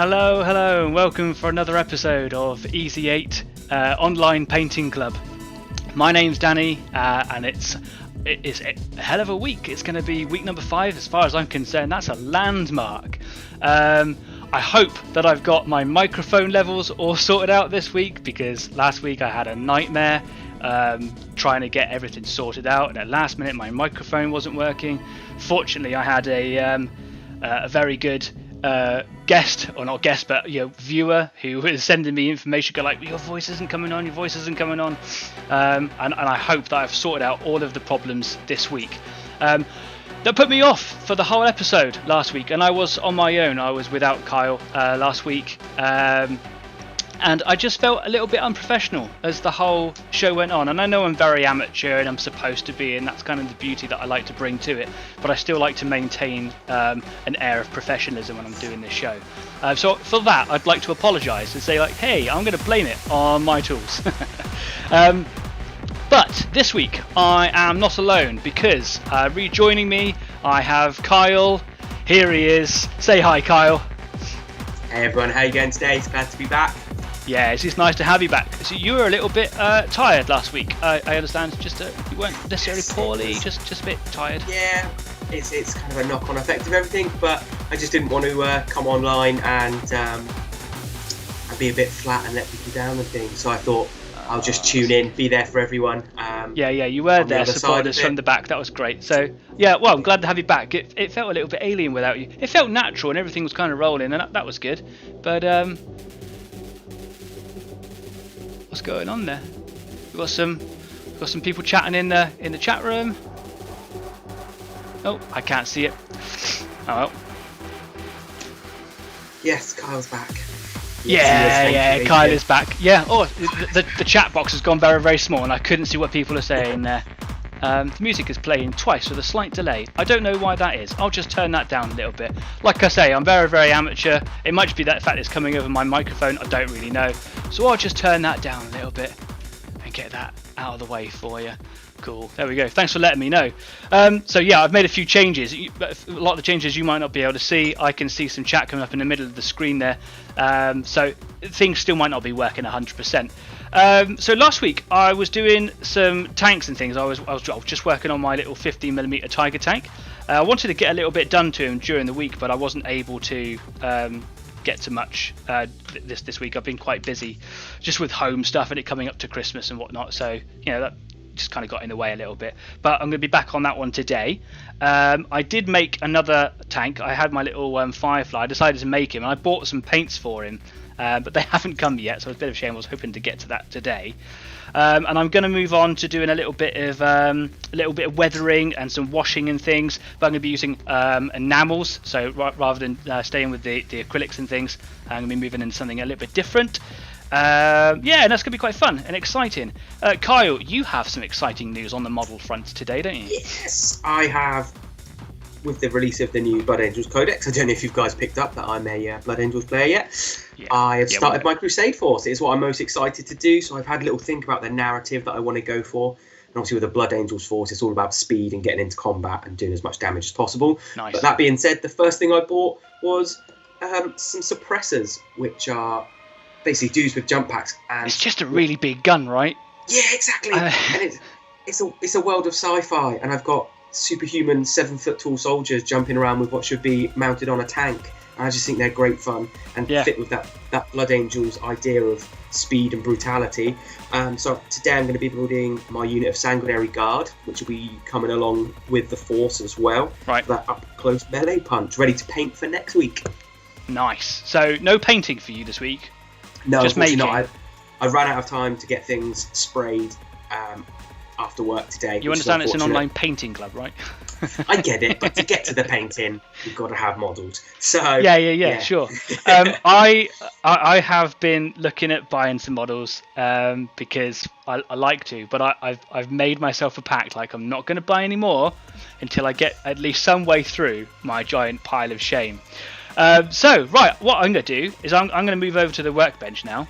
Hello, and welcome for another episode of Easy 8 Online Painting Club. My name's Danny, and it's a hell of a week. It's going to be week number 5 as far as I'm concerned. That's a landmark. I hope that I've got my microphone levels all sorted out this week, because last week I had a nightmare trying to get everything sorted out, and at last minute my microphone wasn't working. Fortunately, I had a very good guest, or not guest, but viewer who was sending me information, go like, your voice isn't coming on, and I hope that I've sorted out all of the problems this week. That put me off for the whole episode last week, and I was on my own. I was without Kyle last week, and I just felt a little bit unprofessional as the whole show went on. And I know I'm very amateur and I'm supposed to be, and that's kind of the beauty that I like to bring to it, but I still like to maintain an air of professionalism when I'm doing this show. So for that, I'd like to apologise and say, like, hey, I'm going to blame it on my tools. But this week I am not alone, because rejoining me I have Kyle. Here he is. Say hi, Kyle. Hey everyone, how you going today? It's glad to be back. Yeah, it's nice to have you back. So you were a little bit tired last week. I understand. Just you weren't necessarily poorly, just a bit tired. Yeah, it's kind of a knock-on effect of everything, but I just didn't want to come online and be a bit flat and let people down and things. So I thought I'll just tune in, be there for everyone. Yeah, you were there, supporting us from the back. That was great. So yeah, well, I'm glad to have you back. It felt a little bit alien without you. It felt natural and everything was kind of rolling, and that was good. But what's going on there? We've got some people chatting in the chat room. Oh, I can't see it. Oh well. Yes, Kyle's back. Yeah, Kyle is back. Yeah. Oh, the chat box has gone very, very small, and I couldn't see what people are saying there. The music is playing twice with a slight delay. I don't know why that is. I'll just turn that down a little bit. Like I say, I'm very, very amateur. It might just be that fact it's coming over my microphone. I don't really know. So I'll just turn that down a little bit and get that out of the way for you. Cool. There we go. Thanks for letting me know. So yeah, I've made a few changes. A lot of the changes you might not be able to see. I can see some chat coming up in the middle of the screen there. So things still might not be working 100%. So last week I was doing some tanks and things. I was just working on my little 15mm Tiger tank. I wanted to get a little bit done to him during the week, but I wasn't able to get to much this week. I've been quite busy just with home stuff and it coming up to Christmas and whatnot. So that just kind of got in the way a little bit, but I'm going to be back on that one today. I did make another tank. I had my little Firefly. I decided to make him, and I bought some paints for him, but they haven't come yet, so it's a bit of a shame. I was hoping to get to that today. And I'm going to move on to doing a little bit of weathering and some washing and things, but I'm going to be using enamels. So rather than staying with the acrylics and things, I'm going to be moving into something a little bit different. And that's going to be quite fun and exciting. Kyle, you have some exciting news on the model front today, don't you? Yes, I have. With the release of the new Blood Angels Codex, I don't know if you guys picked up that I'm a Blood Angels player yet. Yeah. I have started my Crusade Force. It's what I'm most excited to do, so I've had a little think about the narrative that I want to go for. And obviously with the Blood Angels Force, it's all about speed and getting into combat and doing as much damage as possible. Nice. But that being said, the first thing I bought was some suppressors, which are basically dudes with jump packs. And it's just a really big gun, right? Yeah, exactly. And it's a world of sci-fi, and I've got superhuman 7-foot tall soldiers jumping around with what should be mounted on a tank. And I just think they're great fun and fit with that Blood Angels idea of speed and brutality. So today I'm going to be building my unit of Sanguinary Guard, which will be coming along with the Force as well. Right. That up-close melee punch, ready to paint for next week. Nice. So no painting for you this week? No, just making. Not. I ran out of time to get things sprayed after work today. You understand it's an online painting club, right? I get it, but to get to the painting, you've got to have models. So yeah, sure. I have been looking at buying some models because I like to, but I've made myself a pact. Like, I'm not going to buy any more until I get at least some way through my giant pile of shame. So right, what I'm going to do is I'm going to move over to the workbench now.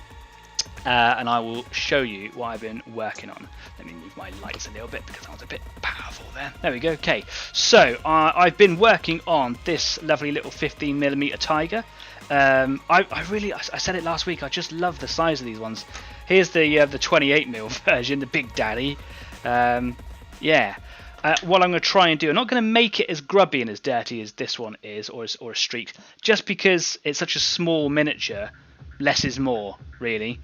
And I will show you what I've been working on. Let me move my lights a little bit because I was a bit powerful there. There we go. Okay, so I've been working on this lovely little 15mm Tiger. I said it last week. I just love the size of these ones. Here's the 28mm version, the Big Daddy. What I'm going to try and do, I'm not going to make it as grubby and as dirty as this one is, or a streak, just because it's such a small miniature. Less is more, really.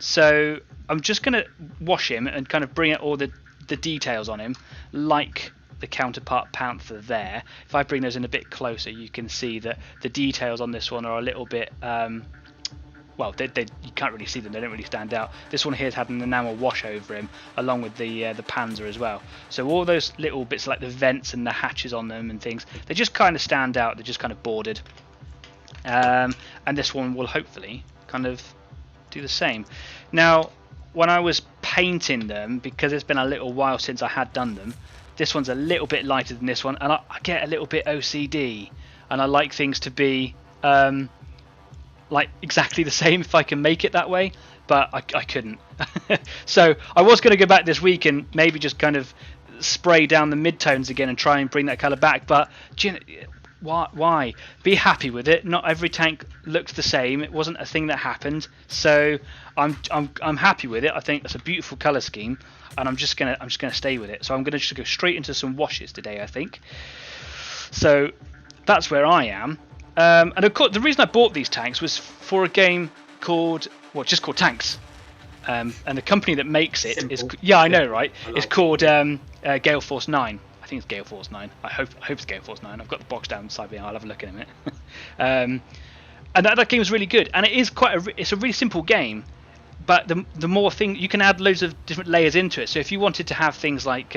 So I'm just going to wash him and kind of bring out all the details on him, like the counterpart Panther there. If I bring those in a bit closer, you can see that the details on this one are a little bit... well, you can't really see them, they don't really stand out. This one here has had an enamel wash over him, along with the Panzer as well. So all those little bits like the vents and the hatches on them and things, they just kind of stand out, they're just kind of bordered. And this one will hopefully kind of do the same. Now, when I was painting them, because it's been a little while since I had done them, this one's a little bit lighter than this one, and I get a little bit OCD, and I like things to be... like exactly the same if I can make it that way, but I couldn't. So I was going to go back this week and maybe just kind of spray down the midtones again and try and bring that colour back, but why? Be happy with it. Not every tank looks the same. It wasn't a thing that happened, so I'm happy with it. I think that's a beautiful colour scheme, and I'm just gonna stay with it. So I'm gonna just go straight into some washes today, I think. So that's where I am. And of course, the reason I bought these tanks was for a game called, just called Tanks. And the company that makes it is, I know, right? It's called Gale Force 9. I think it's Gale Force 9. I hope it's Gale Force 9. I've got the box down beside me. I'll have a look in a minute. And that game is really good. And it is it's a really simple game. But the more thing you can add loads of different layers into it. So if you wanted to have things like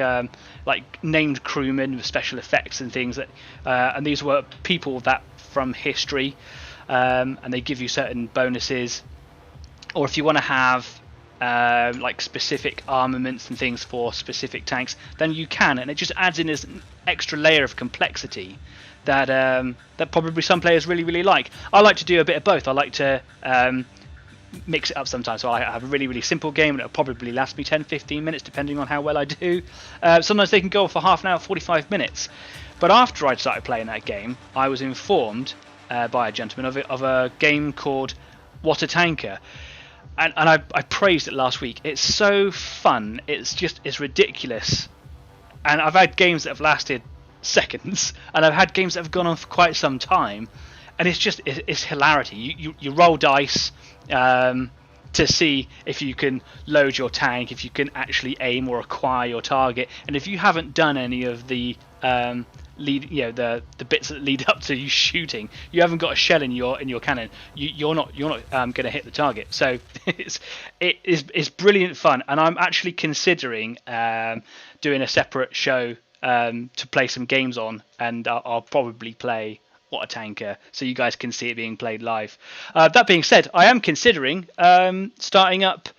named crewmen with special effects and things that, and these were people that from history, and they give you certain bonuses, or if you want to have like specific armaments and things for specific tanks, then you can, and it just adds in this extra layer of complexity that that probably some players really like. I like to do a bit of both. I like to mix it up sometimes, so I have a really simple game and it'll probably last me 10-15 minutes depending on how well I do. Sometimes they can go for half an hour, 45 minutes. But after I started playing that game, I was informed by a gentleman of a game called What a Tanker, and I praised it last week. It's so fun, it's ridiculous, and I've had games that have lasted seconds, and I've had games that have gone on for quite some time, and it's hilarity. You roll dice to see if you can load your tank, if you can actually aim or acquire your target, and if you haven't done any of the the bits that lead up to you shooting, you haven't got a shell in your cannon, you're not going to hit the target. So it's brilliant fun, and I'm actually considering doing a separate show to play some games on, and I'll probably play What a Tanker, so you guys can see it being played live. That being said, I am considering starting up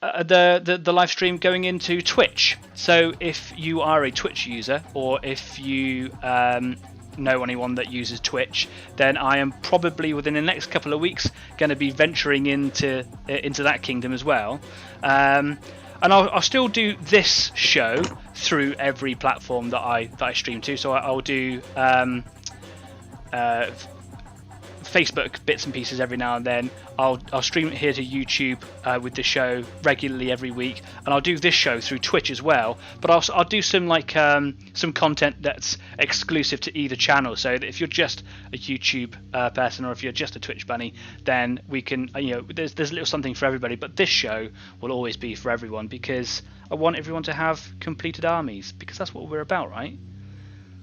the live stream going into Twitch. So if you are a Twitch user, or if you know anyone that uses Twitch, then I am probably within the next couple of weeks going to be venturing into that kingdom as well. And I'll still do this show through every platform that I stream to. So I'll do Facebook bits and pieces every now and then. I'll stream it here to YouTube with the show regularly every week, and I'll do this show through Twitch as well. But I'll do some some content that's exclusive to either channel, so that if you're just a YouTube person, or if you're just a Twitch bunny, then we can there's a little something for everybody. But this show will always be for everyone, because I want everyone to have completed armies, because that's what we're about, right?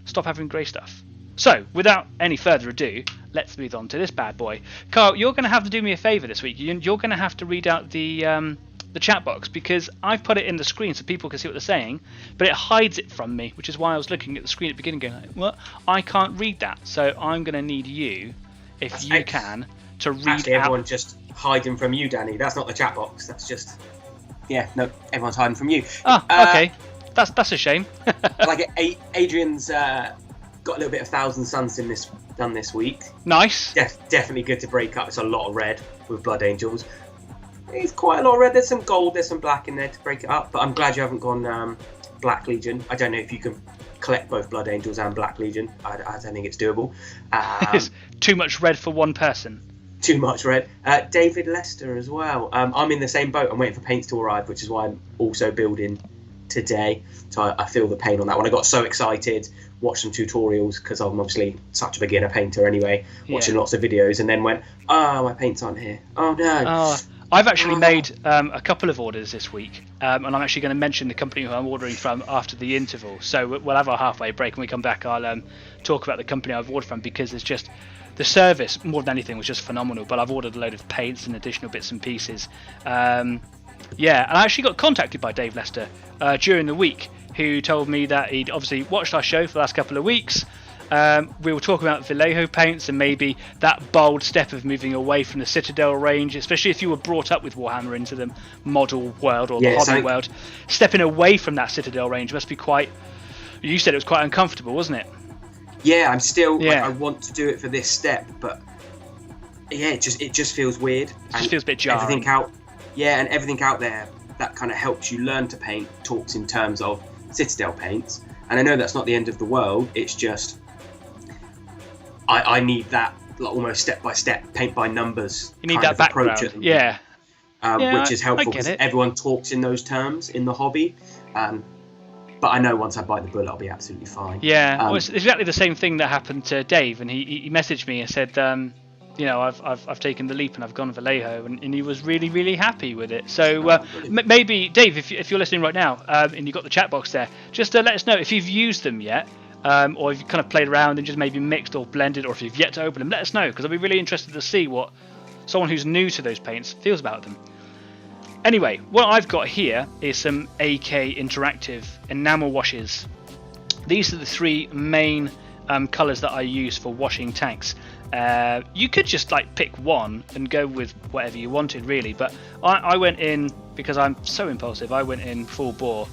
Stop having grey stuff. So, without any further ado, let's move on to this bad boy. Carl, you're going to have to do me a favour this week. You're going to have to read out the chat box, because I've put it in the screen so people can see what they're saying, but it hides it from me, which is why I was looking at the screen at the beginning going, what? I can't read that. So I'm going to need you, if you can, to read actually, out... everyone's just hiding from you, Danny. That's not the chat box. That's just... Yeah, no, everyone's hiding from you. Oh, okay. That's a shame. Like Adrian's... got a little bit of Thousand Suns done this week. Nice. Definitely good to break up. It's a lot of red with Blood Angels. It's quite a lot of red. There's some gold, there's some black in there to break it up. But I'm glad you haven't gone Black Legion. I don't know if you can collect both Blood Angels and Black Legion. I don't think it's doable. It's too much red for one person. Too much red. David Lester as well. I'm in the same boat. I'm waiting for paints to arrive, which is why I'm also building today. So I feel the pain on that one. I got so excited, watched some tutorials because I'm obviously such a beginner painter anyway, watching lots of videos, and then went, oh, my paints aren't here. Oh no. I've actually made a couple of orders this week, and I'm actually going to mention the company who I'm ordering from after the interval. So we'll have our halfway break, and we come back, I'll talk about the company I've ordered from, because it's just the service more than anything was just phenomenal. But I've ordered a load of paints and additional bits and pieces. And I actually got contacted by Dave Lester during the week, who told me that he'd obviously watched our show for the last couple of weeks. We were talking about Vallejo paints and maybe that bold step of moving away from the Citadel range, especially if you were brought up with Warhammer into the model world or the hobby world. Stepping away from that Citadel range must be quite... You said it was quite uncomfortable, wasn't it? Yeah, I'm still... Like, I want to do it for this step, but yeah, it just feels weird. It just feels a bit jarring. Everything out there that kind of helps you learn to paint talks in terms of Citadel paints. And I know that's not the end of the world, it's just... I need that like almost step-by-step, paint-by-numbers you need that background, which is helpful because everyone talks in those terms in the hobby. But I know once I bite the bullet, I'll be absolutely fine. Yeah, well, it's exactly the same thing that happened to Dave, and he messaged me and said, I've taken the leap and I've gone Vallejo, and he was really, really happy with it. So maybe, Dave, if you're listening right now, and you've got the chat box there, just let us know if you've used them yet. Or if you've kind of played around and just maybe mixed or blended, or if you've yet to open them, let us know, because I'd be really interested to see what someone who's new to those paints feels about them. Anyway, what I've got here is some AK Interactive enamel washes. These are the three main colours that I use for washing tanks. You could just like pick one and go with whatever you wanted, really, but I went in, because I'm so impulsive, I went in full bore.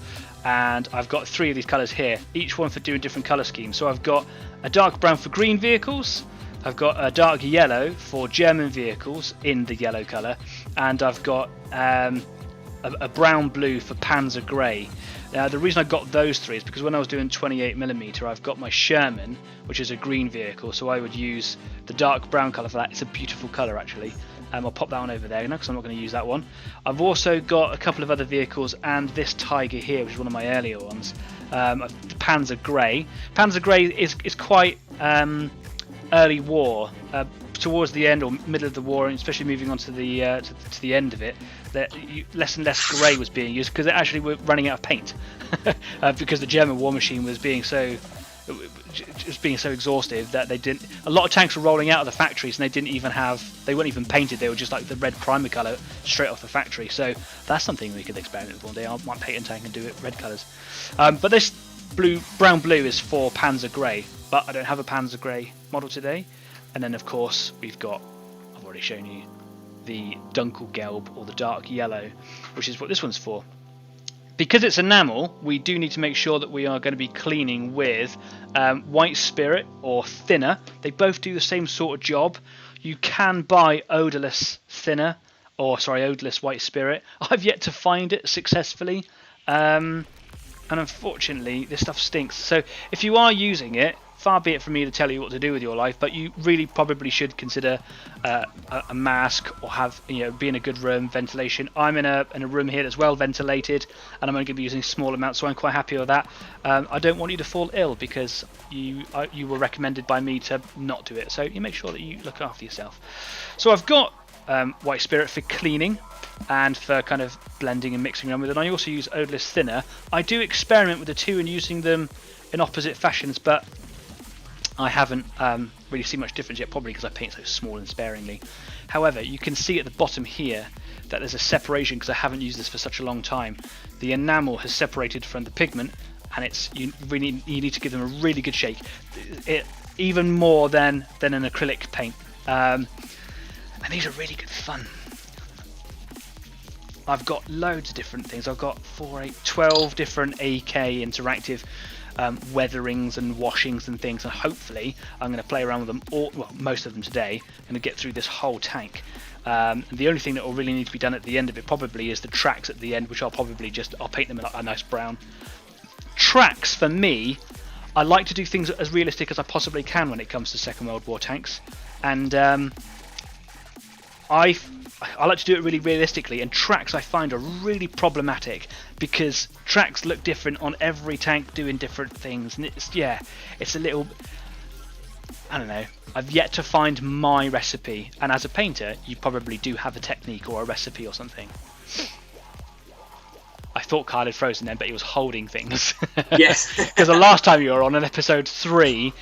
And I've got three of these colours here, each one for doing different colour schemes. So I've got a dark brown for green vehicles, I've got a dark yellow for German vehicles in the yellow colour, and I've got a brown blue for Panzer Grey. Now the reason I got those three is because when I was doing 28mm, I've got my Sherman, which is a green vehicle, so I would use the dark brown colour for that. It's a beautiful colour actually. I'll pop that one over there now because I'm not going to use that one. I've also got a couple of other vehicles and this Tiger here, which is one of my earlier ones. Panzer Grey. Panzer Grey is quite early war. Towards the end or middle of the war, and especially moving on to the end of it, that less and less grey was being used because they actually were running out of paint because the German war machine was being so exhaustive that they didn't. A lot of tanks were rolling out of the factories and they weren't even painted. They were just like the red primer colour straight off the factory. So that's something we could experiment with one day. I might paint a tank and do it red colours. But this brown blue is for Panzer Grey, but I don't have a Panzer Grey model today. And then of course I've already shown you the Dunkelgelb or the dark yellow, which is what this one's for. Because it's enamel, we do need to make sure that we are going to be cleaning with white spirit or thinner. They both do the same sort of job. You can buy odorless thinner, odorless white spirit. I've yet to find it successfully, and unfortunately this stuff stinks. So if you are using it, far be it from me to tell you what to do with your life, but you really probably should consider a mask or be in a good room, ventilation. I'm in a room here that's well ventilated, and I'm only going to be using small amounts, so I'm quite happy with that. I don't want you to fall ill because you were recommended by me to not do it, so you make sure that you look after yourself. So I've got white spirit for cleaning and for kind of blending and mixing around with it. I also use odorless thinner. I do experiment with the two and using them in opposite fashions, but I haven't really seen much difference yet, probably because I paint so small and sparingly. However, you can see at the bottom here that there's a separation because I haven't used this for such a long time. The enamel has separated from the pigment, and you need to give them a really good shake, even more than an acrylic paint. And these are really good fun. I've got loads of different things. I've got 12 different AK interactive weatherings and washings and things, and hopefully I'm going to play around with them most of them today. I'm going to get through this whole tank. And the only thing that will really need to be done at the end of it probably is the tracks at the end, which I'll paint them in a nice brown. Tracks for me I like to do things as realistic as I possibly can when it comes to Second World War tanks, and I like to do it really realistically. And tracks I find are really problematic because tracks look different on every tank doing different things, and it's a little, I don't know. I've yet to find my recipe, and as a painter, you probably do have a technique or a recipe or something. I thought Kyle had frozen then, but he was holding things. Yes. Because the last time you were on episode 3,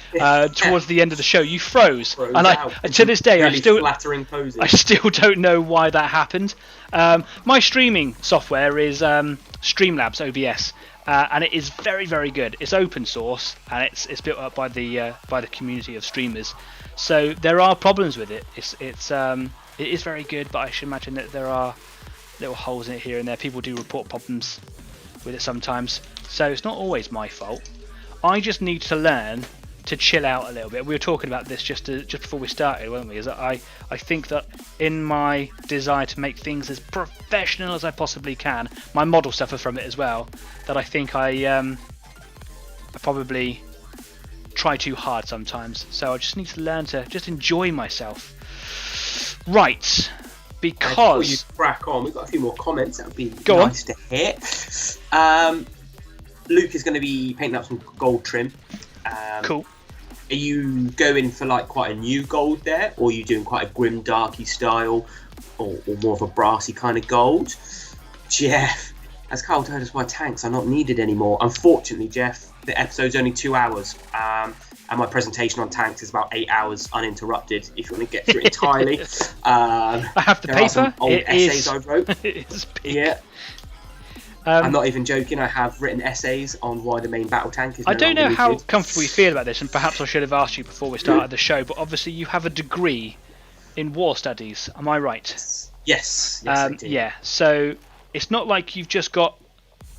towards the end of the show, you froze. And to this day, really flattering poses. I still don't know why that happened. My streaming software is Streamlabs OBS, and it is very, very good. It's open source, and it's built up by the community of streamers. So there are problems with it. It is very good, but I should imagine that there are little holes in it here and there. People do report problems with it sometimes, so it's not always my fault. I just need to learn to chill out a little bit. We were talking about this just before we started, weren't we? Is that I think that in my desire to make things as professional as I possibly can, my models suffer from it as well. That I think I probably try too hard sometimes. So I just need to learn to just enjoy myself. Right. Because before you crack on, we've got a few more comments. That would be nice to hear. Luke is going to be painting up some gold trim. Cool. Are you going for like quite a new gold there, or are you doing quite a grim darky style, or more of a brassy kind of gold? Jeff, as Carl told us, why tanks are not needed anymore. Unfortunately, Jeff, the episode's only 2 hours. And my presentation on tanks is about 8 hours uninterrupted, if you want to get through it entirely. I have the paper. Are some old essays I wrote. It is big. Yeah. I'm not even joking. I have written essays on why the main battle tank is. I don't know how comfortable you feel about this, and perhaps I should have asked you before we started the show. But obviously, you have a degree in war studies. Am I right? Yes. I do. Yeah. So it's not like you've just got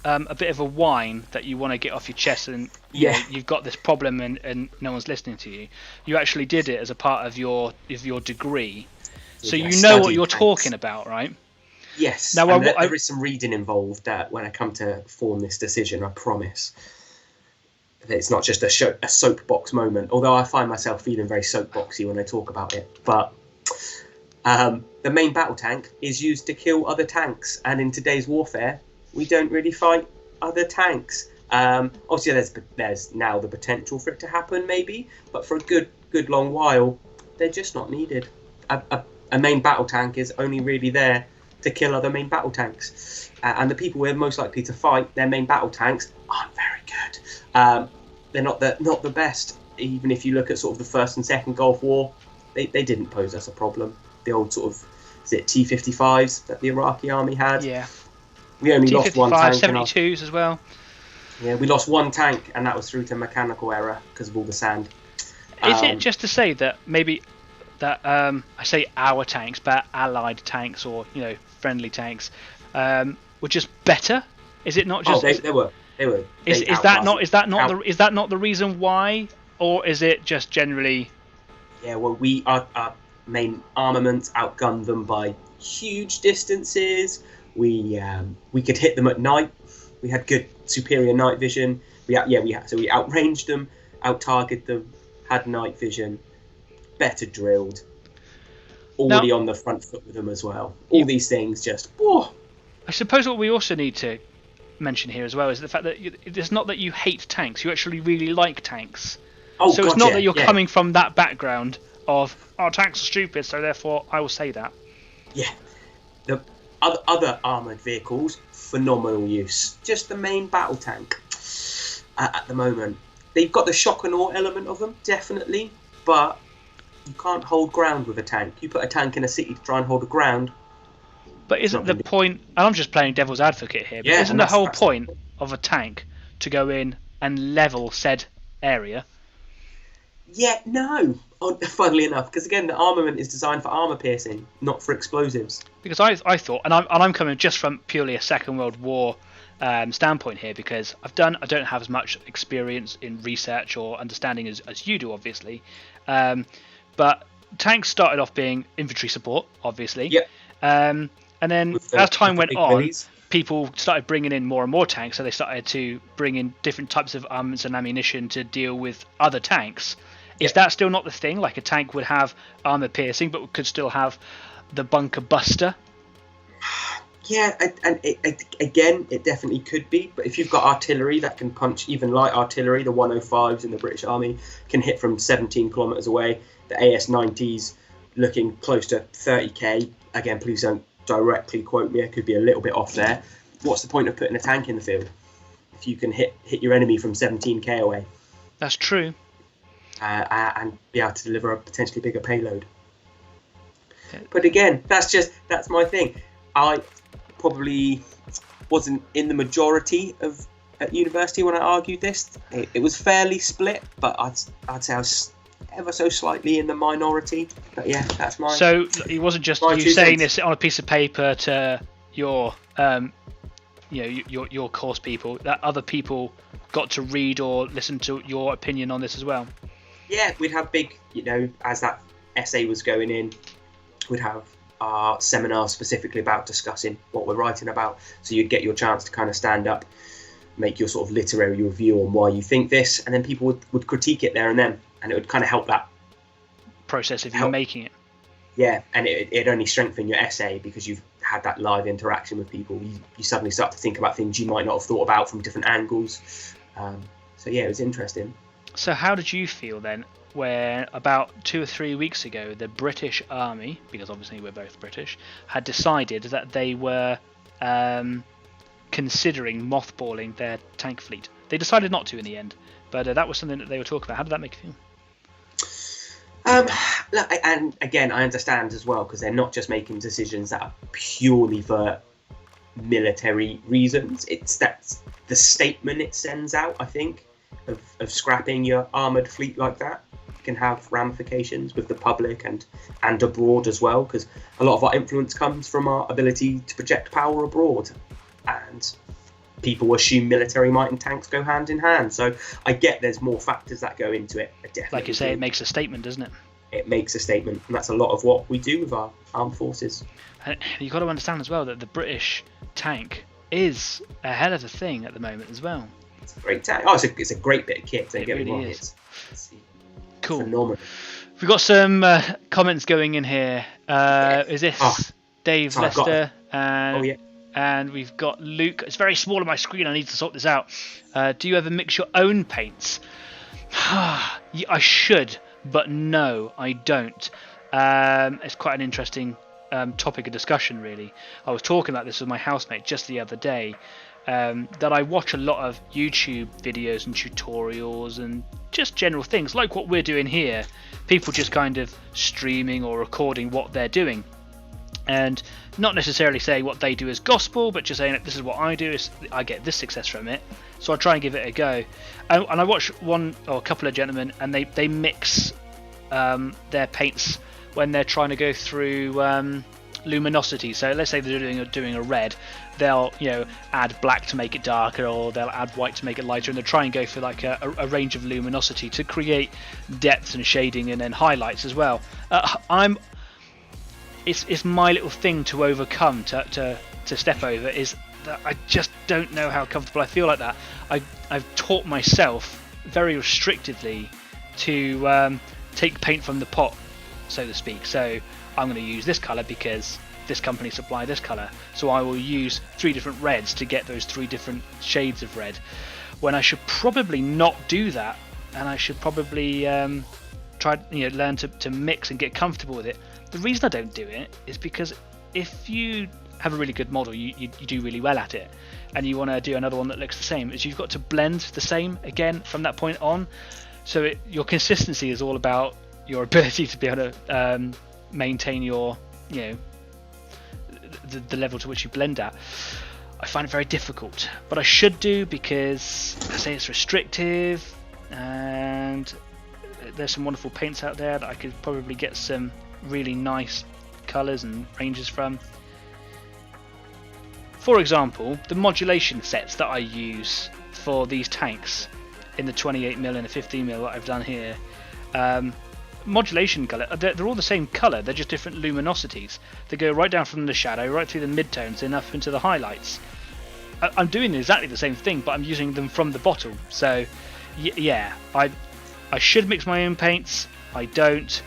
a bit of a whine that you want to get off your chest, and you've got this problem, and no one's listening to you. You actually did it as a part of your degree, so you know what you're talking about, right? Yes. Now, there is some reading involved when I come to form this decision. I promise. It's not just a soapbox moment, although I find myself feeling very soapboxy when I talk about it. But the main battle tank is used to kill other tanks, and in today's warfare, we don't really fight other tanks. Obviously, there's now the potential for it to happen, maybe, but for a good long while, they're just not needed. A main battle tank is only really there to kill other main battle tanks, and the people we're most likely to fight, their main battle tanks, aren't very good. They're not the best. Even if you look at sort of the First and Second Gulf War, they didn't pose us a problem. The old sort of, is it T-55s that the Iraqi army had? Yeah. We only lost one tank. 72s as well. Yeah, we lost one tank, and that was through to mechanical error because of all the sand. Is it just to say that maybe that I say our tanks, but Allied tanks or friendly tanks were just better? Is it not just? Oh, they were. Is that not the reason why, or is it just generally? Yeah, well, our main armaments outgunned them by huge distances. We could hit them at night. We had good superior night vision. We outranged them, out-targeted them, had night vision, better drilled, already on the front foot with them as well. All these things just. Oh. I suppose what we also need to mention here as well is the fact that it's not that you hate tanks. You actually really like tanks. Oh, so it's not that you're coming from that background of tanks are stupid, so therefore I will say that. Yeah. The other armoured vehicles, phenomenal use. Just the main battle tank at the moment. They've got the shock and awe element of them, definitely, but you can't hold ground with a tank. You put a tank in a city to try and hold a ground. But isn't the point, and I'm just playing devil's advocate here, but isn't the whole point of a tank to go in and level said area? Yeah, no. Funnily enough, because again, the armament is designed for armour piercing, not for explosives. Because I thought, and I'm coming just from purely a Second World War standpoint here, because I don't have as much experience in research or understanding as you do, obviously. But tanks started off being infantry support, obviously. Yep. And then as time went on, people started bringing in more and more tanks, so they started to bring in different types of armaments and ammunition to deal with other tanks. Is that still not the thing? Like a tank would have armor piercing, but could still have the bunker buster? Yeah, again, it definitely could be. But if you've got artillery that can punch, even light artillery, the 105s in the British Army can hit from 17 kilometres away. The AS90s looking close to 30k. Again, please don't directly quote me. I could be a little bit off there. What's the point of putting a tank in the field if you can hit your enemy from 17k away? That's true. And be able to deliver a potentially bigger payload. But again, that's my thing. I probably wasn't in the majority at university when I argued this. It was fairly split, but I'd say I was ever so slightly in the minority. But yeah, that's mine. So it wasn't just you saying this on a piece of paper to your your course people, that other people got to read or listen to your opinion on this as well. Yeah, we'd have big, as that essay was going in, we'd have our seminar specifically about discussing what we're writing about. So you'd get your chance to kind of stand up, make your sort of literary review on why you think this, and then people would critique it there and then, and it would kind of help that process of you making it. Yeah, and it'd only strengthen your essay because you've had that live interaction with people. You suddenly start to think about things you might not have thought about from different angles. So yeah, it was interesting. So how did you feel then where about 2 or 3 weeks ago the British Army, because obviously we're both British, had decided that they were considering mothballing their tank fleet? They decided not to in the end, but that was something that they were talking about. How did that make you feel? And again, I understand as well, because they're not just making decisions that are purely for military reasons. That's the statement it sends out, I think, of scrapping your armoured fleet like that can have ramifications with the public and abroad as well, because a lot of our influence comes from our ability to project power abroad, and people assume military might and tanks go hand in hand. So I get there's more factors that go into it. Like you say, it makes a statement, doesn't it? It makes a statement, and that's a lot of what we do with our armed forces. And you've got to understand as well that the British tank is a hell of a thing at the moment as well. It's a great tank. Oh, it's a great bit of kit. Don't get me wrong. It's cool. Phenomenal. We've got some comments going in here. Is this Dave Lester? And we've got Luke. It's very small on my screen. I need to sort this out. Do you ever mix your own paints? I should, but no, I don't. It's quite an interesting topic of discussion, really. I was talking about this with my housemate just the other day. That I watch a lot of YouTube videos and tutorials and just general things like what we're doing here. People just kind of streaming or recording what they're doing, and not necessarily saying what they do is gospel, but just saying that this is what I do. I get this success from it, so I try and give it a go. And I watch one or a couple of gentlemen, and they mix their paints when they're trying to go through luminosity. So let's say they're doing a red, they'll add black to make it darker, or they'll add white to make it lighter, and they'll try and go for like a range of luminosity to create depth and shading and then highlights as well. It's my little thing to overcome, to step over, is that I just don't know how comfortable I feel like that. I've taught myself very restrictively to take paint from the pot, so to speak. So I'm going to use this colour because this company supply this colour, so I will use 3 different reds to get those 3 different shades of red, when I should probably not do that, and I should probably try learn to mix and get comfortable with it. The reason I don't do it is because if you have a really good model, you do really well at it, and you want to do another one that looks the same, is you've got to blend the same again from that point on. So your consistency is all about your ability to be able to maintain your the level to which you blend at. I find it very difficult, but I should do, because I say it's restrictive, and there's some wonderful paints out there that I could probably get some really nice colours and ranges from. For example, the modulation sets that I use for these tanks in the 28mm and the 15mm that I've done here, modulation colour, they're all the same colour, they're just different luminosities. They go right down from the shadow right through the midtones and up into the highlights. I'm doing exactly the same thing, but I'm using them from the bottle. So yeah, I should mix my own paints. I don't.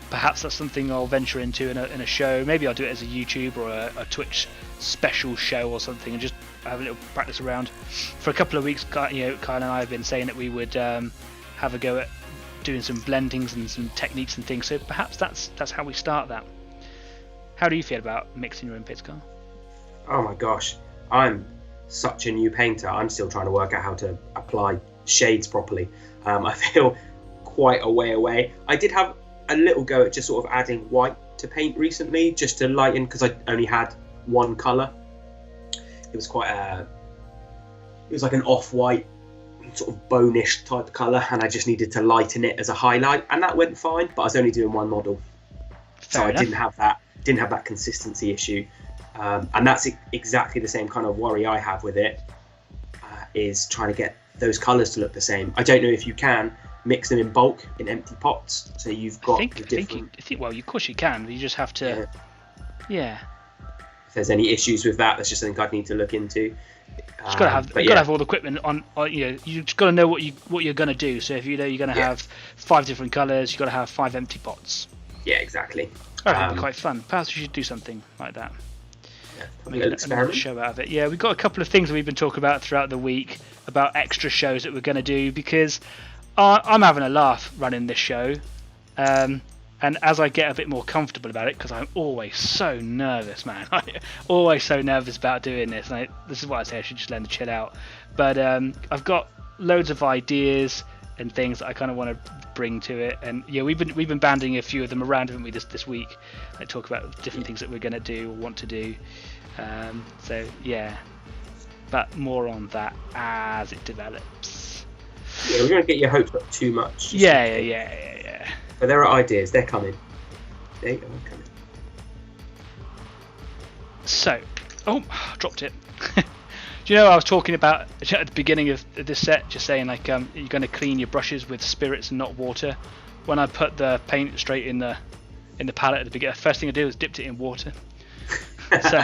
Perhaps that's something I'll venture into in a show. Maybe I'll do it as a YouTube or a Twitch special show or something, and just have a little practice around. For a couple of weeks, Kyle and I have been saying that we would have a go at doing some blendings and some techniques and things. So perhaps that's how we start that. How do you feel about mixing your own paints, Kyle? Oh my gosh, I'm such a new painter. I'm still trying to work out how to apply shades properly. I feel quite a way away. I did have a little go at just sort of adding white to paint recently, just to lighten, because I only had one colour. It was it was like an off-white, sort of bonish type colour, and I just needed to lighten it as a highlight, and that went fine. But I was only doing one model, so I didn't have that consistency issue, and that's exactly the same kind of worry I have with it. Is trying to get those colours to look the same. I don't know if you can mix them in bulk in empty pots, so you've got well, of course you can, but you just have to yeah. If there's any issues with that, that's just something I'd need to look into. You've got to have all the equipment on. You've just got to know what you're going to do. So if you know you're going to have 5 different colours, you've got to have 5 empty pots. Yeah, exactly. I think it'd be quite fun. Perhaps we should do something like that. Yeah, Make another show out of it. Yeah, we've got a couple of things that we've been talking about throughout the week about extra shows that we're going to do, because I'm having a laugh running this show. And as I get a bit more comfortable about it, because I'm always so nervous, man. I'm always so nervous about doing this. And this is why I say I should just learn to chill out. But I've got loads of ideas and things that I kind of want to bring to it. And yeah, we've been banding a few of them around, haven't we, this week? Like talk about different things that we're going to do or want to do. So yeah, but more on that as it develops. Yeah, we don't get your hopes up too much. Yeah. But there are ideas. They're coming. They are coming. So, dropped it. Do you know I was talking about at the beginning of this set, just saying like you're going to clean your brushes with spirits and not water. When I put the paint straight in the palette at the beginning, the first thing I did was dipped it in water. So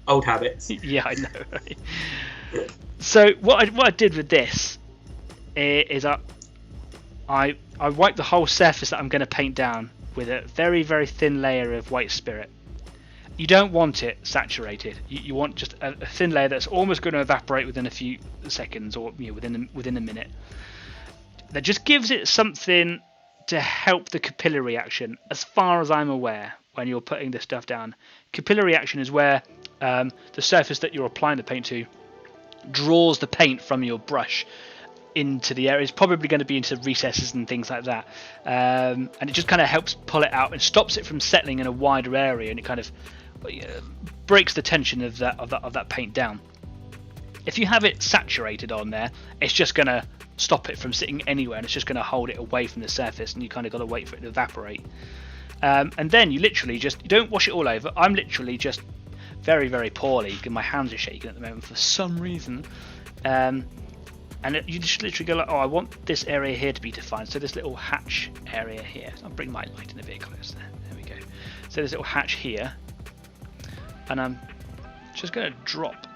old habits. Yeah, I know. Right? So what I did with this is I wiped the whole surface that I'm going to paint down with a very, very thin layer of white spirit. You don't want it saturated. You want just a thin layer that's almost going to evaporate within a few seconds, or within a minute. That just gives it something to help the capillary action. As far as I'm aware, when you're putting this stuff down, capillary action is where the surface that you're applying the paint to draws the paint from your brush into the area. It's probably going to be into recesses and things like that, and it just kind of helps pull it out and stops it from settling in a wider area, and it kind of breaks the tension of that paint down. If you have it saturated on there, it's just going to stop it from sitting anywhere, and it's just going to hold it away from the surface, and you kind of got to wait for it to evaporate. And then you don't wash it all over. I'm literally just very, very poorly, because my hands are shaking at the moment for some reason. And you just literally go like, I want this area here to be defined. So this little hatch area here. I'll bring my light in a bit closer. There we go. So this little hatch here. And I'm just going to drop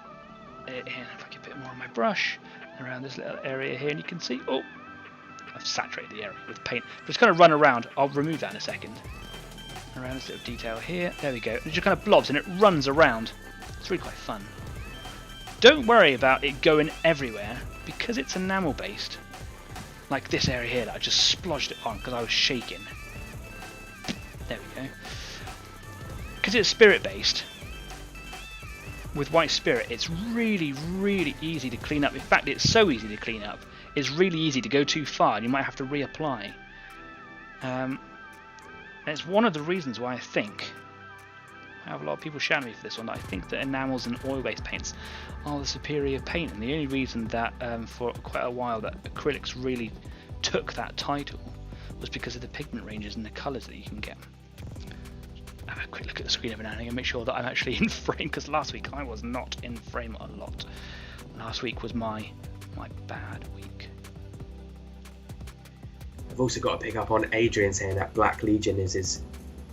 it in. If I can put more on my brush. Around this little area here. And you can see, I've saturated the area with paint. But it's going to run around. I'll remove that in a second. Around this little detail here. There we go. And it just kind of blobs and it runs around. It's really quite fun. Don't worry about it going everywhere, because it's enamel based, like this area here that I just splodged it on because I was shaking. There we go. Because it's spirit based, with white spirit, it's really, really easy to clean up. In fact, it's so easy to clean up, it's really easy to go too far and you might have to reapply. And it's one of the reasons why I have a lot of people shouting at me for this one, that I think that enamels and oil-based paints are the superior paint, and the only reason that for quite a while that acrylics really took that title was because of the pigment ranges and the colours that you can get. Have a quick look at the screen every now and again and make sure that I'm actually in frame, because last week I was not in frame a lot. Last week was my bad week. I've also got to pick up on Adrian saying that Black Legion is his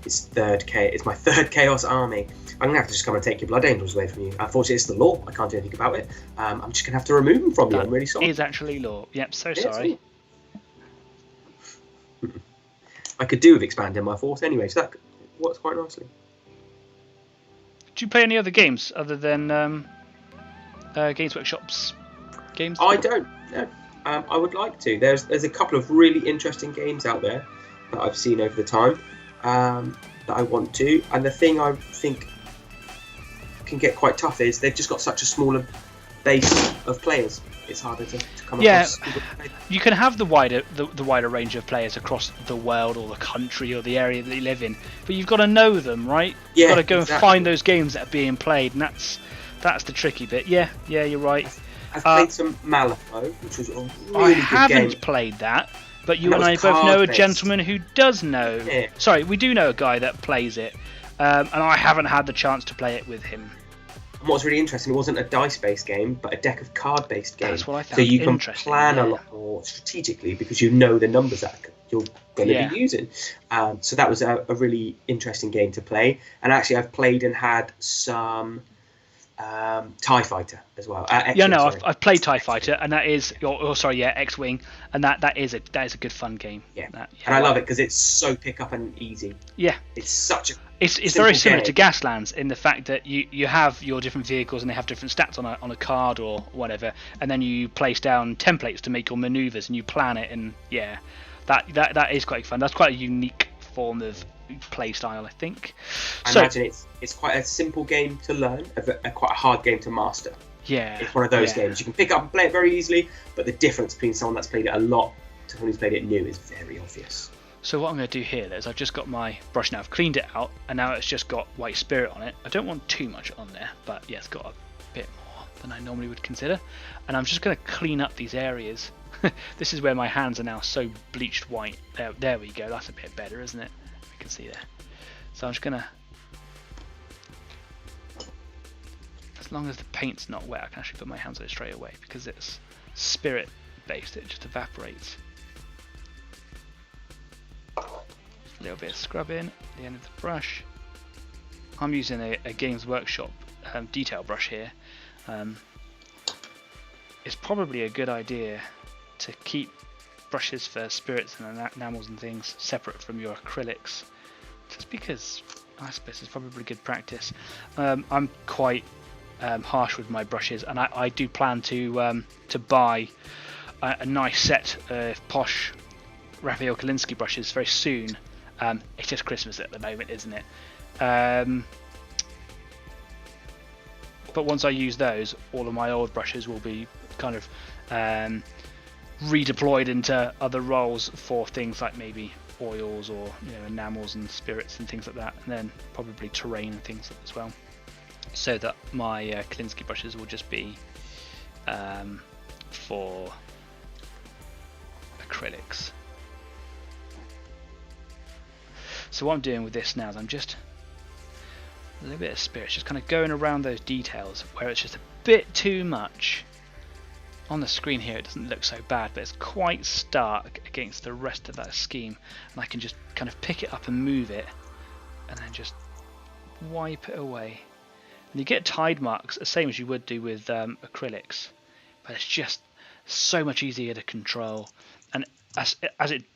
It's my third Chaos Army. I'm gonna have to just come and take your Blood Angels away from you. Unfortunately, it's the law. I can't do anything about it. I'm just gonna have to remove them from you. I'm really sorry. It is actually law. Yep, sorry. I could do with expanding my force anyway, so that works quite nicely. Do you play any other games other than Games Workshop's games? I don't. No. I would like to. There's a couple of really interesting games out there that I've seen over the time that I want to. And the thing I think can get quite tough is they've just got such a smaller base of players. It's harder to come across. You can have the wider range of players across the world or the country or the area that you live in, but you've got to know them, right? You've got to go and find those games that are being played, and that's the tricky bit. Yeah, you're right. I've played some Malifaux, which was a really good game. I haven't played that, but you and I both know a gentleman who does know. Yeah. Sorry, we do know a guy that plays it, and I haven't had the chance to play it with him. And what's really interesting, it wasn't a dice-based game, but a deck of card-based game. That's what I found so you can interesting, plan a lot more strategically because you know the numbers that you're going to be using. So that was a really interesting game to play. And actually, I've played and had some TIE Fighter as well. I've played TIE Fighter, and that is X-Wing, and that is a good fun game. Yeah, and I love it because it's so pick up and easy. Yeah, it's such a It's very similar to Gaslands in the fact that you have your different vehicles and they have different stats on a card or whatever, and then you place down templates to make your maneuvers and you plan it, and that is quite fun. That's quite a unique form of play style, I think. I imagine it's quite a simple game to learn, quite a hard game to master. Yeah, it's one of those games you can pick up and play it very easily, but the difference between someone that's played it a lot to someone who's played it new is very obvious. So what I'm going to do here is I've just got my brush now, I've cleaned it out, and now it's just got white spirit on it. I don't want too much on there, but yeah, it's got a bit more than I normally would consider. And I'm just going to clean up these areas. This is where my hands are now so bleached white. There we go, that's a bit better, isn't it? We can see there. So I'm just going to, as long as the paint's not wet, I can actually put my hands on it straight away because it's spirit based, it just evaporates. A little bit of scrubbing at the end of the brush. I'm using a Games Workshop detail brush here. It's probably a good idea to keep brushes for spirits and enamels and things separate from your acrylics, just because I suppose it's probably good practice. I'm quite harsh with my brushes, and I do plan to buy a nice set of posh Raphael Kalinsky brushes very soon. It's just Christmas at the moment, isn't it? But once I use those, all of my old brushes will be kind of redeployed into other roles for things like maybe oils or enamels and spirits and things like that, and then probably terrain and things as well. So that my Kalinsky brushes will just be for acrylics. So what I'm doing with this now is I'm just a little bit of spirit, just kind of going around those details where it's just a bit too much. On the screen here it doesn't look so bad, but it's quite stark against the rest of that scheme, and I can just kind of pick it up and move it and then just wipe it away. And you get tide marks the same as you would do with acrylics, but it's just so much easier to control. And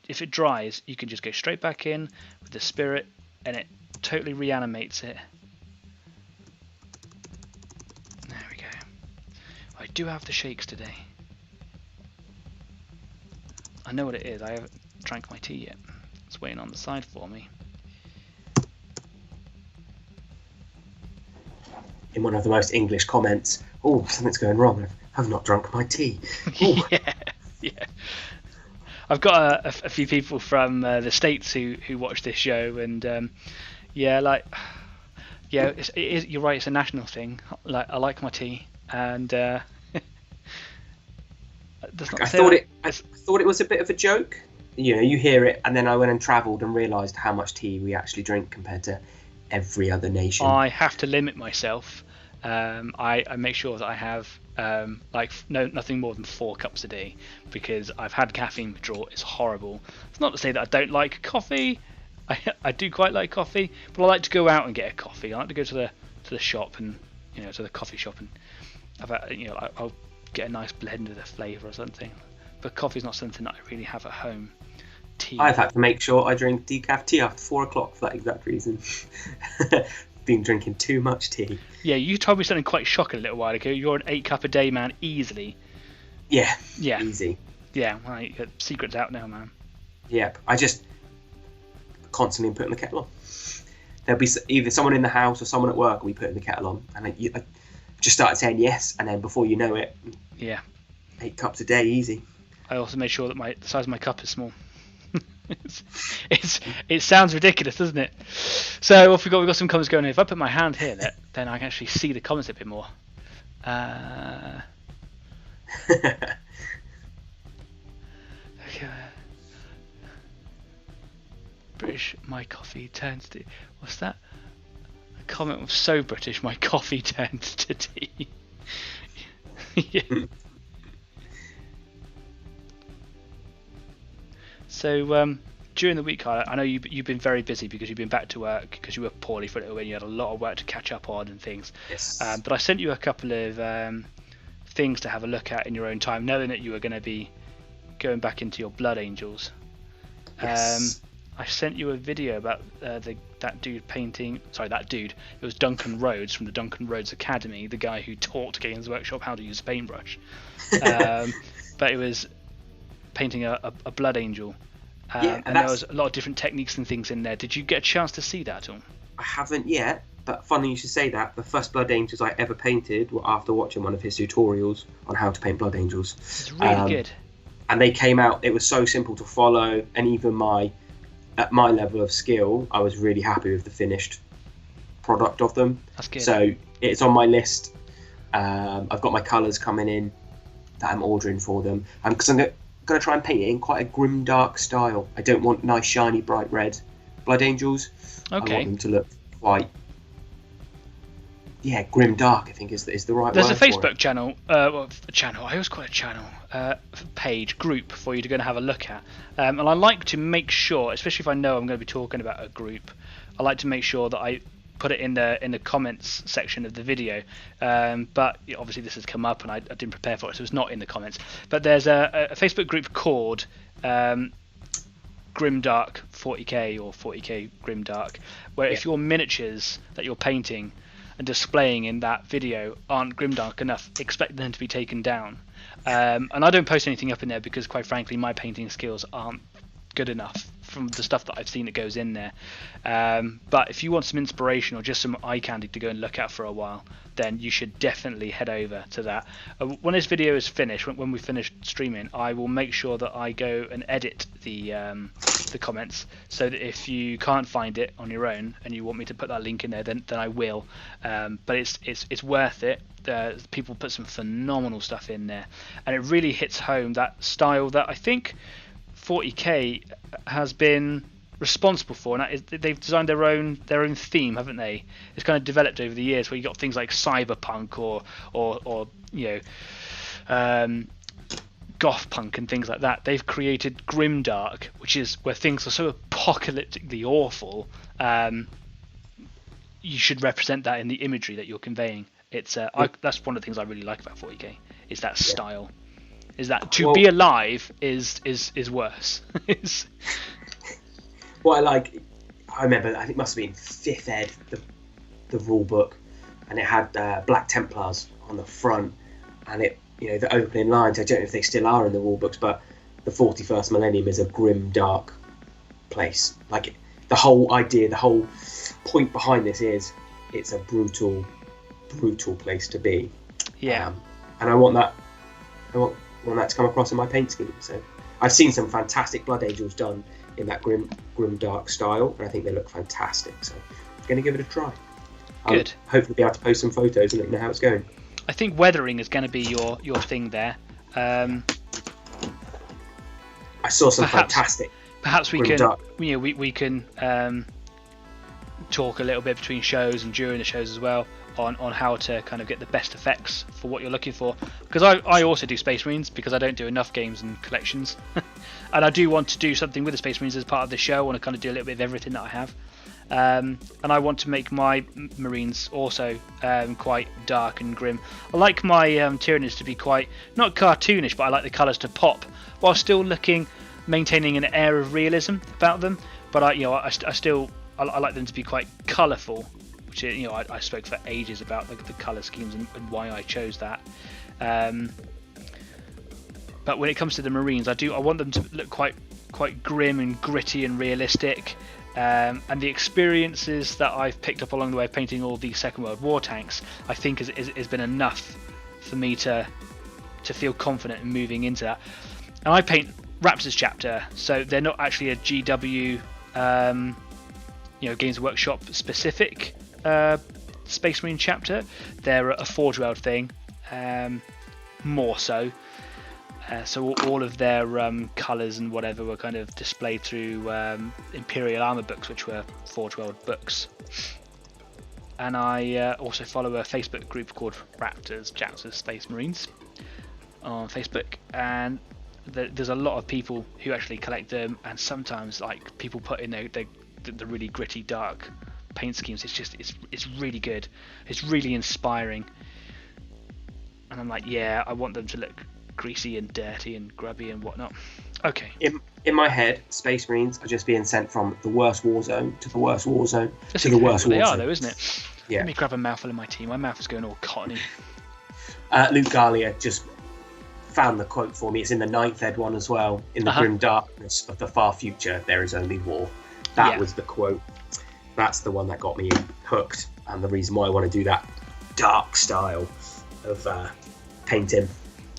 if it dries, you can just go straight back in with the spirit and it totally reanimates it. There we go. I do have the shakes today. I know what it is. I haven't drank my tea yet. It's waiting on the side for me. In one of the most English comments, oh, something's going wrong. I've not drunk my tea. Yeah. I've got a few people from the States who watch this show, and you're right, it's a national thing. Like, I like my tea, and I thought it was a bit of a joke. You hear it, and then I went and travelled and realised how much tea we actually drink compared to every other nation. I have to limit myself. I make sure that I have nothing more than 4 cups a day, because I've had caffeine withdrawal. It's horrible. It's not to say that I don't like coffee, I do quite like coffee, but I like to go out and get a coffee. I like to go to the shop and to the coffee shop and have I'll get a nice blend of the flavour or something. But coffee's not something that I really have at home. Tea. I've had to make sure I drink decaf tea after 4 o'clock for that exact reason. Been drinking too much tea. Yeah, you told me something quite shocking a little while ago. You're an 8-cup a day man easily. Yeah. Yeah. Easy. Yeah, well, secret's out now, man. Yep. I just constantly putting the kettle on. There'll be either someone in the house or someone at work will be putting the kettle on, and I just started saying yes, and then before you know it, 8 cups a day, easy. I also made sure that the size of my cup is small. It sounds ridiculous, doesn't it? So we've got some comments going on. If I put my hand here, then I can actually see the comments a bit more. Okay. British, my coffee turns to... What's that? A comment was so British, my coffee turns to tea. Yeah. So during the week, I know you've been very busy because you've been back to work because you were poorly for a little bit. You had a lot of work to catch up on and things. Yes. But I sent you a couple of things to have a look at in your own time, knowing that you were going to be going back into your Blood Angels. Yes. I sent you a video about that dude painting. Sorry, that dude. It was Duncan Rhodes from the Duncan Rhodes Academy, the guy who taught Games Workshop how to use a paintbrush. But it was painting a Blood Angel. And there was a lot of different techniques and things in there. Did you get a chance to see that at all? I haven't yet, but funny you should say that. The first Blood Angels I ever painted were after watching one of his tutorials on how to paint Blood Angels. It's really good. And they came out, it was so simple to follow, and even at my level of skill, I was really happy with the finished product of them. That's good. So it's on my list. I've got my colours coming in that I'm ordering for them. Because I'm going to try and paint it in quite a grim dark style. I don't want nice shiny bright red Blood Angels. Okay. I want them to look quite, grim dark, I think is the right There's word a Facebook channel, I always call it a channel, page, group for you to go and have a look at. And I like to make sure, especially if I know I'm going to be talking about a group, I like to make sure that I put it in the comments section of the video. But obviously this has come up and I didn't prepare for it, so it's not in the comments. But there's a Facebook group called Grimdark 40k or 40k Grimdark, where if your miniatures that you're painting and displaying in that video aren't grimdark enough, expect them to be taken down. And I don't post anything up in there because, quite frankly, my painting skills aren't good enough from the stuff that I've seen that goes in there. But if you want some inspiration or just some eye candy to go and look at for a while, then you should definitely head over to that. When this video is finished, when we finish streaming, I will make sure that I go and edit the comments, so that if you can't find it on your own and you want me to put that link in there, then I will. But it's worth it. People put some phenomenal stuff in there, and it really hits home that style that I think 40k has been responsible for, and that is they've designed their own theme, haven't they? It's kind of developed over the years, where you got things like cyberpunk or goth punk and things like that. They've created grimdark, which is where things are so apocalyptically awful. You should represent that in the imagery that you're conveying. It's that's one of the things I really like about 40k, is that style. Is that to be alive is worse. What I remember, I think it must have been 5th ed, the rule book, and it had Black Templars on the front, and it, the opening lines, I don't know if they still are in the rule books, but the 41st millennium is a grim, dark place. Like, the whole idea, the whole point behind this is it's a brutal place to be. Yeah. And I want that to come across in my paint scheme. So I've seen some fantastic Blood Angels done in that grim dark style, and I think they look fantastic. So I'm going to give it a try. Good. I'll hopefully be able to post some photos and let you know how it's going. I think weathering is going to be your thing there. I saw some fantastic. Perhaps we can talk a little bit between shows and during the shows as well. on how to kind of get the best effects for what you're looking for. Because I also do Space Marines because I don't do enough games and collections, and I do want to do something with the Space Marines as part of the show. I want to kind of do a little bit of everything that I have. And I want to make my Marines also quite dark and grim. I like my Tyranids to be quite, not cartoonish, but I like the colours to pop while still maintaining an air of realism about them. But I like them to be quite colourful, which I spoke for ages about the colour schemes and why I chose that. But when it comes to the Marines, I want them to look quite grim and gritty and realistic. And the experiences that I've picked up along the way of painting all the Second World War tanks, I think has been enough for me to feel confident in moving into that. And I paint Raptors chapter, so they're not actually a GW, Games Workshop specific Space Marine chapter. They're a Forge World thing, more so. So all of their colours and whatever were kind of displayed through Imperial Armour books, which were Forge World books. And I also follow a Facebook group called Raptors Chapters Space Marines on Facebook, and there's a lot of people who actually collect them, and sometimes like people put in the really gritty, dark paint schemes. It's really good. It's really inspiring, and I'm like, yeah, I want them to look greasy and dirty and grubby and whatnot. Okay. In my head, Space Marines are just being sent from the worst war zone to the worst war zone to the worst war zone. They are, though, isn't it? Yeah. Let me grab a mouthful of my tea. My mouth is going all cottony. Luke Garlier just found the quote for me. It's in the 9th ed one as well. In the grim darkness of the far future, there is only war. That was the quote. That's the one that got me hooked, and the reason why I want to do that dark style of painting.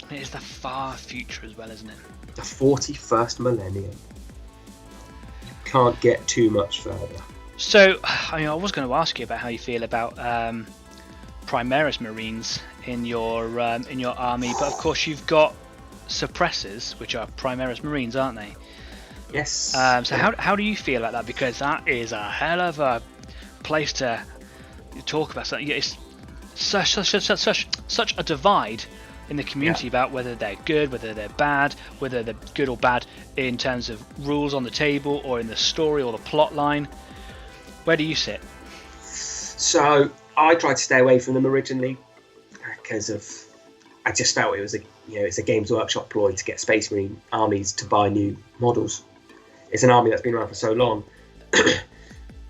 It is the far future as well, isn't it? The 41st millennium. You can't get too much further. So, I was going to ask you about how you feel about Primaris Marines in your army, but of course you've got suppressors, which are Primaris Marines, aren't they? Yes. So how do you feel about that? Because that is a hell of a place to talk about something. It's such a divide in the community about whether they're good, whether they're bad, whether they're good or bad in terms of rules on the table or in the story or the plot line. Where do you sit? So I tried to stay away from them originally because I just felt it was it's a Games Workshop ploy to get Space Marine armies to buy new models. It's an army that's been around for so long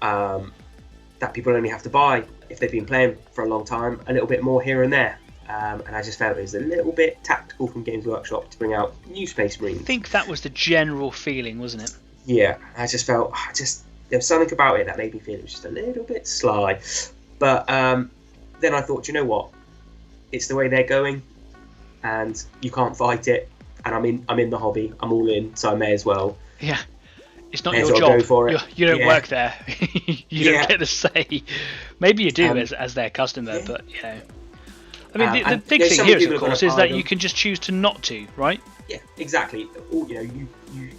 that people only have to buy, if they've been playing for a long time, a little bit more here and there. And I just felt it was a little bit tactical from Games Workshop to bring out new Space Marines. I think that was the general feeling, wasn't it? Yeah, I just felt there was something about it that made me feel it was just a little bit sly. But then I thought, you know what? It's the way they're going, and you can't fight it. And I'm in the hobby. I'm all in, so I may as well. Yeah, it's not your job. Go for it. You don't work there. You don't get the say. Maybe you do as their customer, but I mean, the big thing here, of course, is that you can just choose to not to, right? Yeah, exactly. You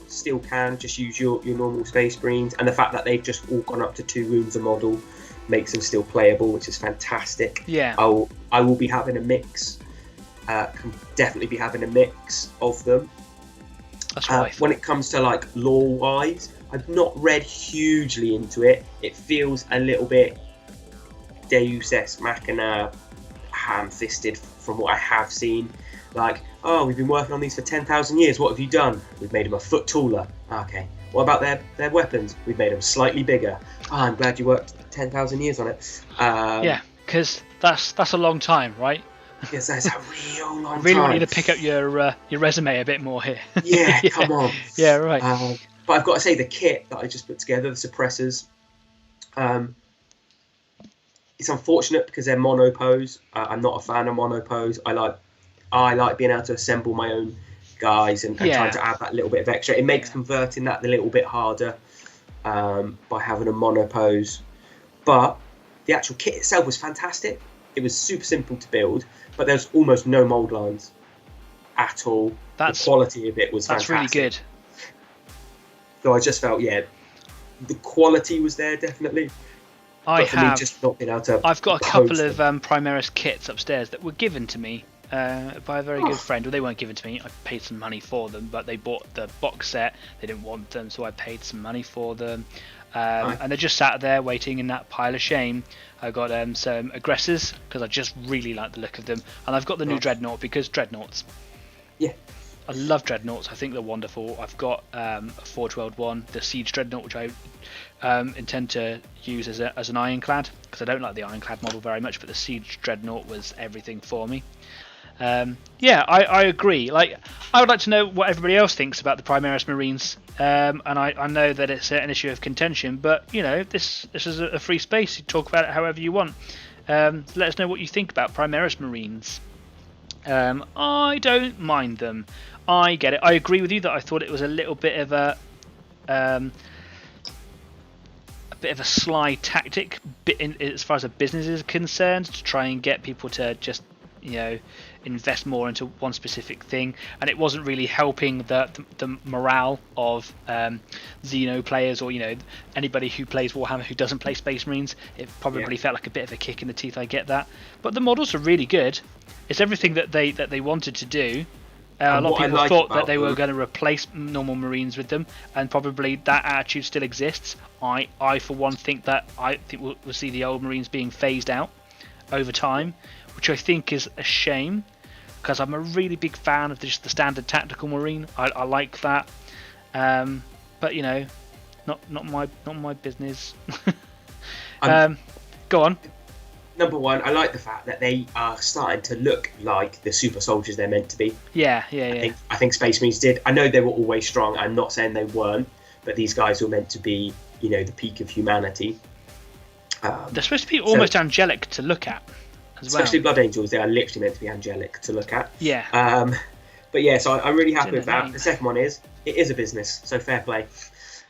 still can just use your normal Space Marines, and the fact that they've just all gone up to 2 wounds a model makes them still playable, which is fantastic. Yeah. I will be having a mix. Can definitely be having a mix of them. That's what I thought. When it comes to like lore-wise, I've not read hugely into it. It feels a little bit Deus Ex Machina, ham-fisted from what I have seen. Like, oh, we've been working on these for 10,000 years. What have you done? We've made them a foot taller. Okay. What about their weapons? We've made them slightly bigger. Oh, I'm glad you worked 10,000 years on it. Yeah, because that's a long time, right? Yes, that's a real long time. I really want you to pick up your resume a bit more here. Yeah, come on. Yeah, right. But I've got to say, the kit that I just put together, the suppressors, it's unfortunate because they're monopose. I'm not a fan of monopose. I like being able to assemble my own guys and trying to add that little bit of extra. It makes converting that a little bit harder by having a monopose. But the actual kit itself was fantastic. It was super simple to build, but there's almost no mold lines at all. The quality of it was fantastic. That's really good. So I just felt, the quality was there, definitely. But for me, just not being able to. I've got a couple of Primaris kits upstairs that were given to me by a very good friend. Well, they weren't given to me. I paid some money for them, but they bought the box set. They didn't want them, so I paid some money for them. And they just sat there waiting in that pile of shame. I got some aggressors because I just really like the look of them, and I've got the new Dreadnought because Dreadnoughts. Yeah. I love Dreadnoughts. I think they're wonderful. I've got a Forge World one, the Siege Dreadnought, which I intend to use as an Ironclad because I don't like the Ironclad model very much, but the Siege Dreadnought was everything for me. I agree. Like, I would like to know what everybody else thinks about the Primaris Marines, and I know that it's an issue of contention, but you know, this is a free space. You talk about it however you want. Let us know what you think about Primaris Marines. I don't mind them. I get it. I agree with you that I thought it was a little bit of a sly tactic as far as a business is concerned, to try and get people to just, you know, invest more into one specific thing, and it wasn't really helping the morale of Xeno players, or you know, anybody who plays Warhammer who doesn't play Space Marines. It probably felt like a bit of a kick in the teeth. I get that, but the models are really good. It's everything that they wanted to do. A lot of people thought that they were going to replace normal Marines with them, and probably that attitude still exists. I for one think we'll see the old Marines being phased out over time, which I think is a shame, because I'm a really big fan of just the standard tactical Marine. I like that, but you know, not my business. Go on. Number one, I like the fact that they are starting to look like the super soldiers they're meant to be. Yeah. I think Space Marines did. I know they were always strong. I'm not saying they weren't, but these guys were meant to be, you know, the peak of humanity. They're supposed to be almost angelic to look at as well. Especially Blood Angels, they are literally meant to be angelic to look at. Yeah. But yeah, so I'm really happy with that. The second one is, it is a business, so fair play.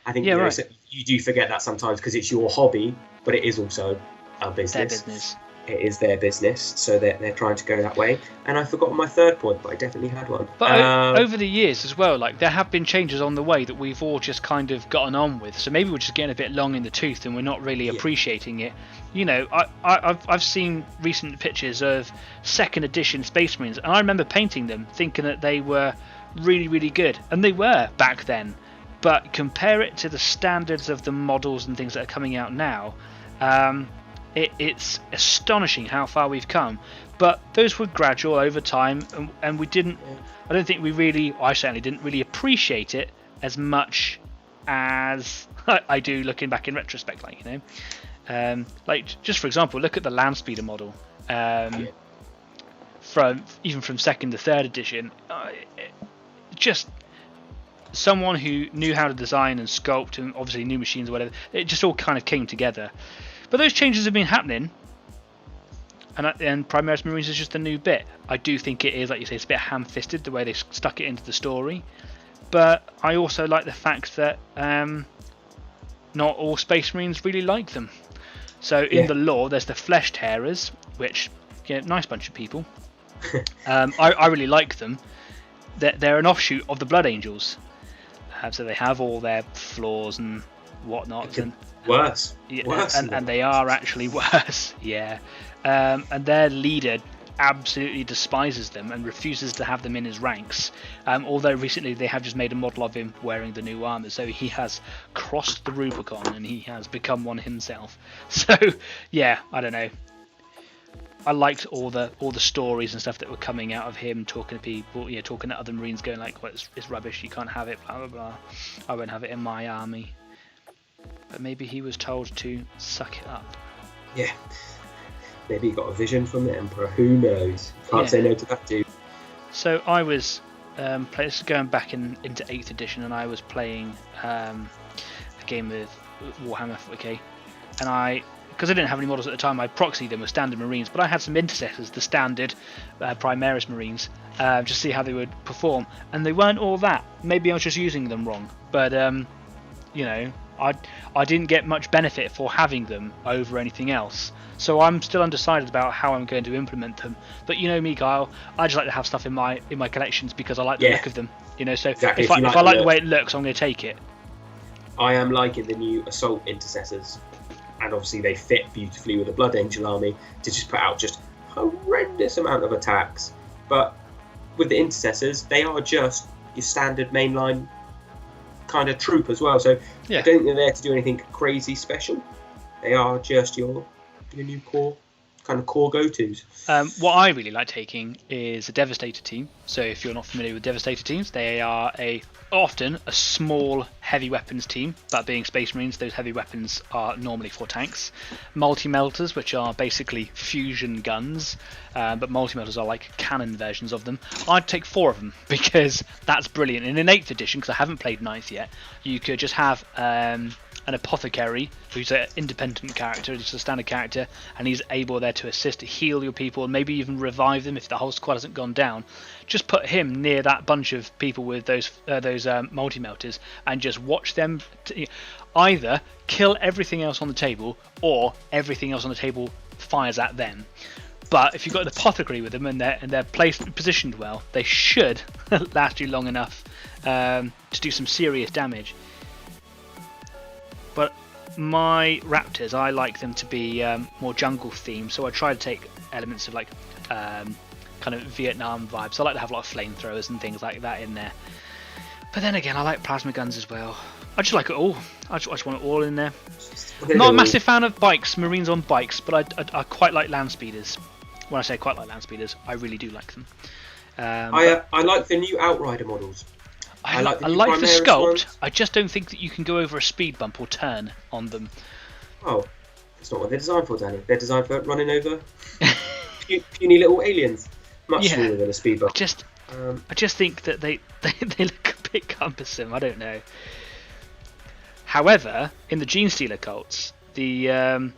I think you do forget that sometimes because it's your hobby, but it is also our business. Their business. It is their business, so they're trying to go that way. And I forgot my third point, but I definitely had one. But over the years as well, like, there have been changes on the way that we've all just kind of gotten on with. So maybe we're just getting a bit long in the tooth and we're not really appreciating it. You know, I've seen recent pictures of second edition Space Marines, and I remember painting them thinking that they were really, really good, and they were back then. But compare it to the standards of the models and things that are coming out now. It's astonishing how far we've come, but those were gradual over time, and we didn't. I don't think we really. I certainly didn't really appreciate it as much as I do looking back in retrospect. Like, you know, like just for example, look at the Landspeeder model from second to third edition. Just someone who knew how to design and sculpt, and obviously new machines or whatever. It just all kind of came together. But those changes have been happening, and Primaris Marines is just a new bit. I do think it is, like you say, it's a bit ham-fisted the way they stuck it into the story. But I also like the fact that not all Space Marines really like them. So in the lore, there's the Flesh Tearers, which, yeah, nice bunch of people. I really like them. They're an offshoot of the Blood Angels. So they have all their flaws and whatnot. Worse. And they are actually worse. Yeah. And their leader absolutely despises them and refuses to have them in his ranks. Although recently they have just made a model of him wearing the new armor, so he has crossed the Rubicon and he has become one himself. So yeah, I don't know. I liked all the stories and stuff that were coming out of him, talking to people, talking to other Marines, going like, "Well, it's rubbish. You can't have it. Blah blah blah. I won't have it in my army." But maybe he was told to suck it up. Yeah. Maybe he got a vision from the Emperor. Who knows? Can't say no to that, dude. So I was going back into 8th edition, and I was playing a game with Warhammer 40k, and because I didn't have any models at the time, I proxied them with standard Marines, but I had some intercessors, the standard Primaris Marines, just to see how they would perform, and they weren't all that. Maybe I was just using them wrong, but I didn't get much benefit for having them over anything else. So I'm still undecided about how I'm going to implement them. But you know me, Kyle, I just like to have stuff in my collections because I like the look of them. So exactly. if I like the way it looks, I'm going to take it. I am liking the new assault intercessors. and obviously they fit beautifully with the Blood Angel army to just put out just horrendous amount of attacks. But with the intercessors, they are just your standard mainline kind of troop as well. So I don't think they're there to do anything crazy special. They are just your new core go-tos. What I really like taking is a Devastator team. So if you're not familiar with Devastator teams, they are often a small heavy weapons team. That being Space Marines, those heavy weapons are normally for tanks. Multi-melters, which are basically fusion guns, but multi-melters are like cannon versions of them. I'd take 4 of them because that's brilliant. In an 8th edition, because I haven't played 9th yet, you could just have an apothecary who's an independent character, just a standard character, and he's able there to assist, heal your people, maybe even revive them if the whole squad hasn't gone down. Just put him near that bunch of people with those multi-melters and just watch them either kill everything else on the table or everything else on the table fires at them. But if you've got an apothecary with them and they're positioned well, they should last you long enough to do some serious damage. But my Raptors, I like them to be more jungle themed, so I try to take elements of like kind of Vietnam vibes. I like to have a lot of flamethrowers and things like that in there. But then again, I like plasma guns as well. I just like it all. I just want it all in there. I'm not a massive fan of bikes, Marines on bikes, but I quite like land speeders. When I say quite like land speeders, I really do like them. I like the new Outrider models. I like the sculpt. Ones. I just don't think that you can go over a speed bump or turn on them. Oh, that's not what they're designed for, Danny. They're designed for running over puny little aliens, much smaller than a speed bump. I just think that they look a bit cumbersome. I don't know. However, in the Gene Stealer cults, the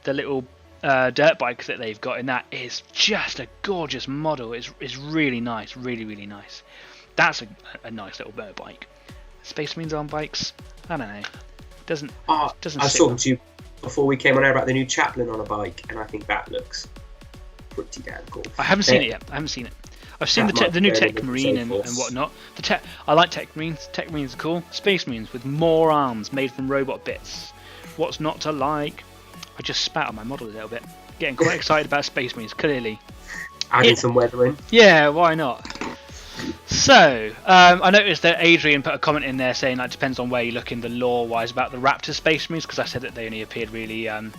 little dirt bike that they've got in that is just a gorgeous model. It's really nice, really nice. That's a nice little motorbike. Space Marines on bikes, I don't know. Doesn't. I was talking to you before we came on air about the new Chaplain on a bike, and I think that looks pretty damn cool. I haven't seen it yet. I've seen the new Tech Marine and whatnot. I like Tech Marines. Tech Marines are cool. Space Marines with more arms made from robot bits. What's not to like? I just spat on my model a little bit. Getting quite excited about Space Marines, clearly. Adding some weathering. Yeah, why not? So, I noticed that Adrian put a comment in there saying that it depends on where you look in the lore-wise about the Raptor Space Marines, because I said that they only appeared really in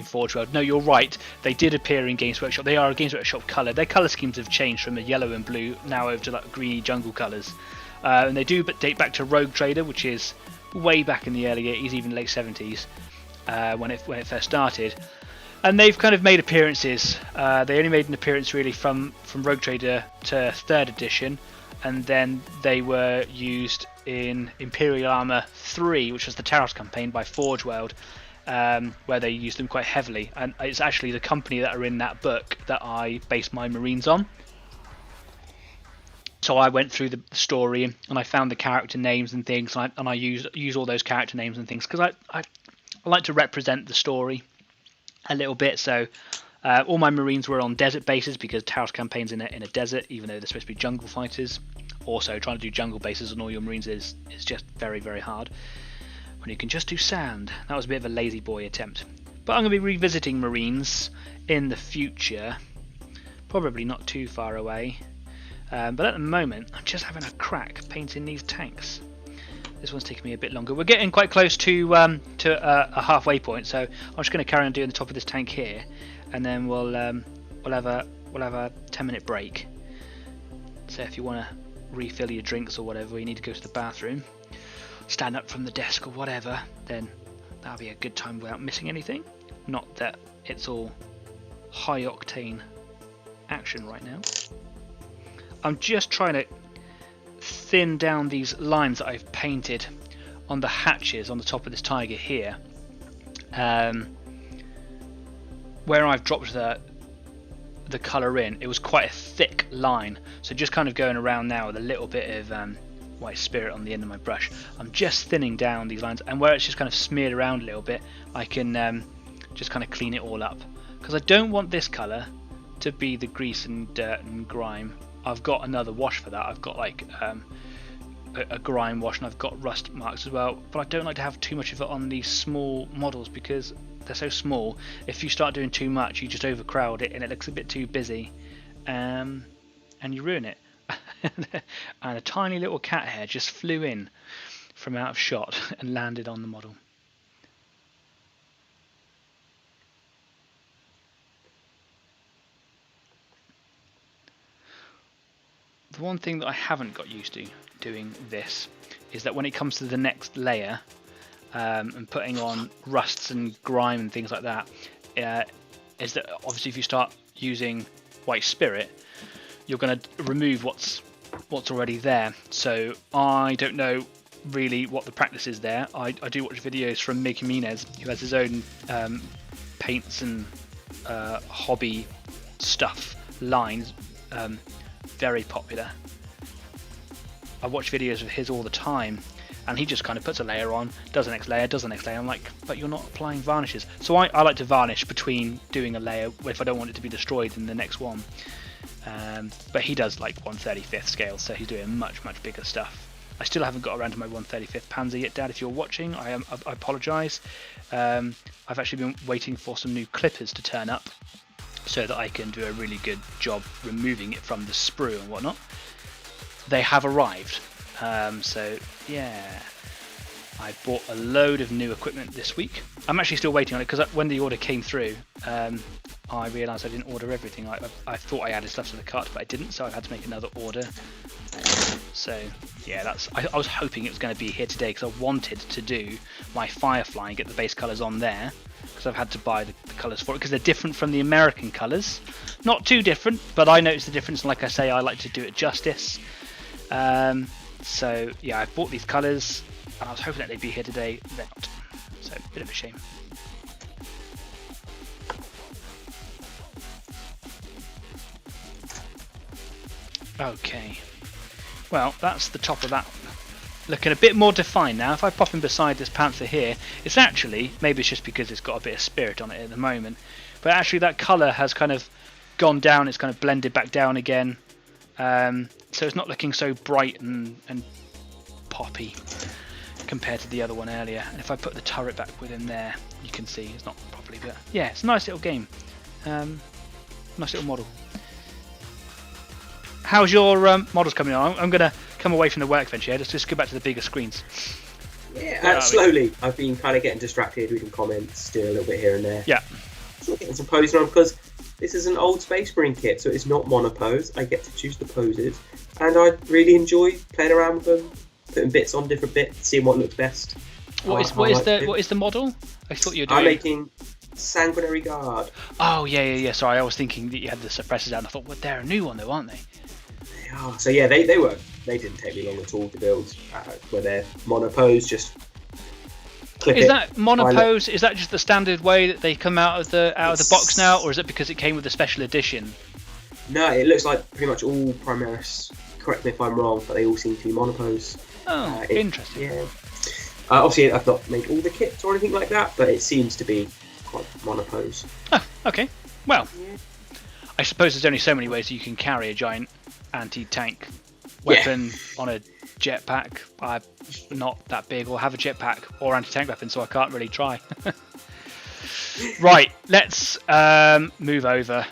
Forge World. No, you're right. They did appear in Games Workshop. They are a Games Workshop colour. Their colour schemes have changed from a yellow and blue now over to like greeny jungle colours. And they do date back to Rogue Trader, which is way back in the early 80s, even late 70s, when it first started. And they've kind of made appearances. They only made an appearance really from Rogue Trader to 3rd edition, and then they were used in Imperial Armour 3, which was the Taros campaign by Forge World, where they used them quite heavily. And it's actually the company that are in that book that I based my Marines on. So I went through the story and I found the character names and things, and I use all those character names and things because I like to represent the story a little bit. So all my Marines were on desert bases because Taros campaign's in a desert, even though they're supposed to be jungle fighters. Also, trying to do jungle bases on all your Marines is just very, very hard when you can just do sand. That was a bit of a lazy boy attempt. But I'm going to be revisiting Marines in the future, probably not too far away. But at the moment, I'm just having a crack painting these tanks. This one's taking me a bit longer. We're getting quite close to a halfway point, so I'm just going to carry on doing the top of this tank here, and then we'll have a 10-minute break. So if you want to refill your drinks or whatever, you need to go to the bathroom, stand up from the desk or whatever, then that'll be a good time without missing anything. Not that it's all high octane action right now. I'm just trying to thin down these lines that I've painted on the hatches on the top of this tiger here, where I've dropped the colour in. It was quite a thick line, so just kind of going around now with a little bit of white spirit on the end of my brush. I'm just thinning down these lines, and where it's just kind of smeared around a little bit, I can just kind of clean it all up, because I don't want this colour to be the grease and dirt and grime. I've got another wash for that. I've got like a a grime wash, and I've got rust marks as well, but I don't like to have too much of it on these small models because they're so small. If you start doing too much, you just overcrowd it and it looks a bit too busy, and you ruin it. And a tiny little cat hair just flew in from out of shot and landed on the model. The one thing that I haven't got used to doing this is that when it comes to the next layer and putting on rusts and grime and things like that, is that obviously if you start using white spirit, you're going to remove what's already there. So I don't know really what the practice is there. I do watch videos from Mick Jimenez, who has his own paints and hobby stuff lines. Very popular. I watch videos of his all the time, and he just kind of puts a layer on, does the next layer, does the next layer. I'm like, but you're not applying varnishes. So I like to varnish between doing a layer if I don't want it to be destroyed in the next one. But he does like 1/35th scale, so he's doing much bigger stuff. I still haven't got around to my 1/35th Panzer yet, Dad. If you're watching, I apologise. I've actually been waiting for some new clippers to turn up, so that I can do a really good job removing it from the sprue and whatnot. They have arrived, so yeah, I bought a load of new equipment this week. I'm actually still waiting on it because when the order came through, I realised I didn't order everything. I thought I added stuff to the cart, but I didn't, so I've had to make another order. So yeah, I was hoping it was going to be here today because I wanted to do my Firefly and get the base colours on there, because I've had to buy the colours for it because they're different from the American colours. Not too different, but I noticed the difference, and like I say, I like to do it justice. So yeah, I bought these colours and I was hoping that they'd be here today. They're not, so a bit of a shame. Okay, well, that's the top of that one. Looking a bit more defined now. If I pop in beside this Panther here, it's actually, maybe it's just because it's got a bit of spirit on it at the moment, but actually that colour has kind of gone down, it's kind of blended back down again, so it's not looking so bright and poppy compared to the other one earlier. And if I put the turret back within there, you can see it's not properly, but yeah, it's a nice little game, nice little model. How's your models coming on? I'm going to come away from the workbench here. Let's just go back to the bigger screens. Yeah, slowly. I've been kind of getting distracted, reading comments, doing a little bit here and there. Yeah. So getting some posing on because this is an old Space Marine kit, so it's not monopose. I get to choose the poses, and I really enjoy playing around with them, putting bits on different bits, seeing what looks best. What is the model? I thought you were doing. I'm making Sanguinary Guard. Oh yeah. Sorry, I was thinking that you had the suppressors out. And I thought, well, they're a new one though, aren't they? They are. So yeah, they didn't take me long at all to build. Where they're monopose, just clip it. Is that monopose? Is that just the standard way that they come out of the box now, or is it because it came with the special edition? No, it looks like pretty much all Primaris. Correct me if I'm wrong, but they all seem to be monopose. Oh, interesting. Yeah. Obviously, I've not made all the kits or anything like that, but it seems to be quite monopose. Oh, okay. Well, yeah. I suppose there's only so many ways that you can carry a giant anti-tank weapon on a jetpack. I'm not that big or have a jetpack or anti-tank weapon, so I can't really try. Right, let's move over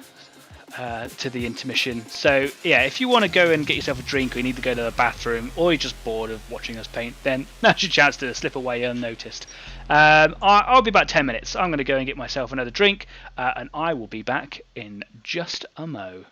to the intermission. So yeah, if you want to go and get yourself a drink, or you need to go to the bathroom, or you're just bored of watching us paint, then that's your chance to slip away unnoticed. I'll be about 10 minutes. I'm going to go and get myself another drink, and I will be back in just a mo.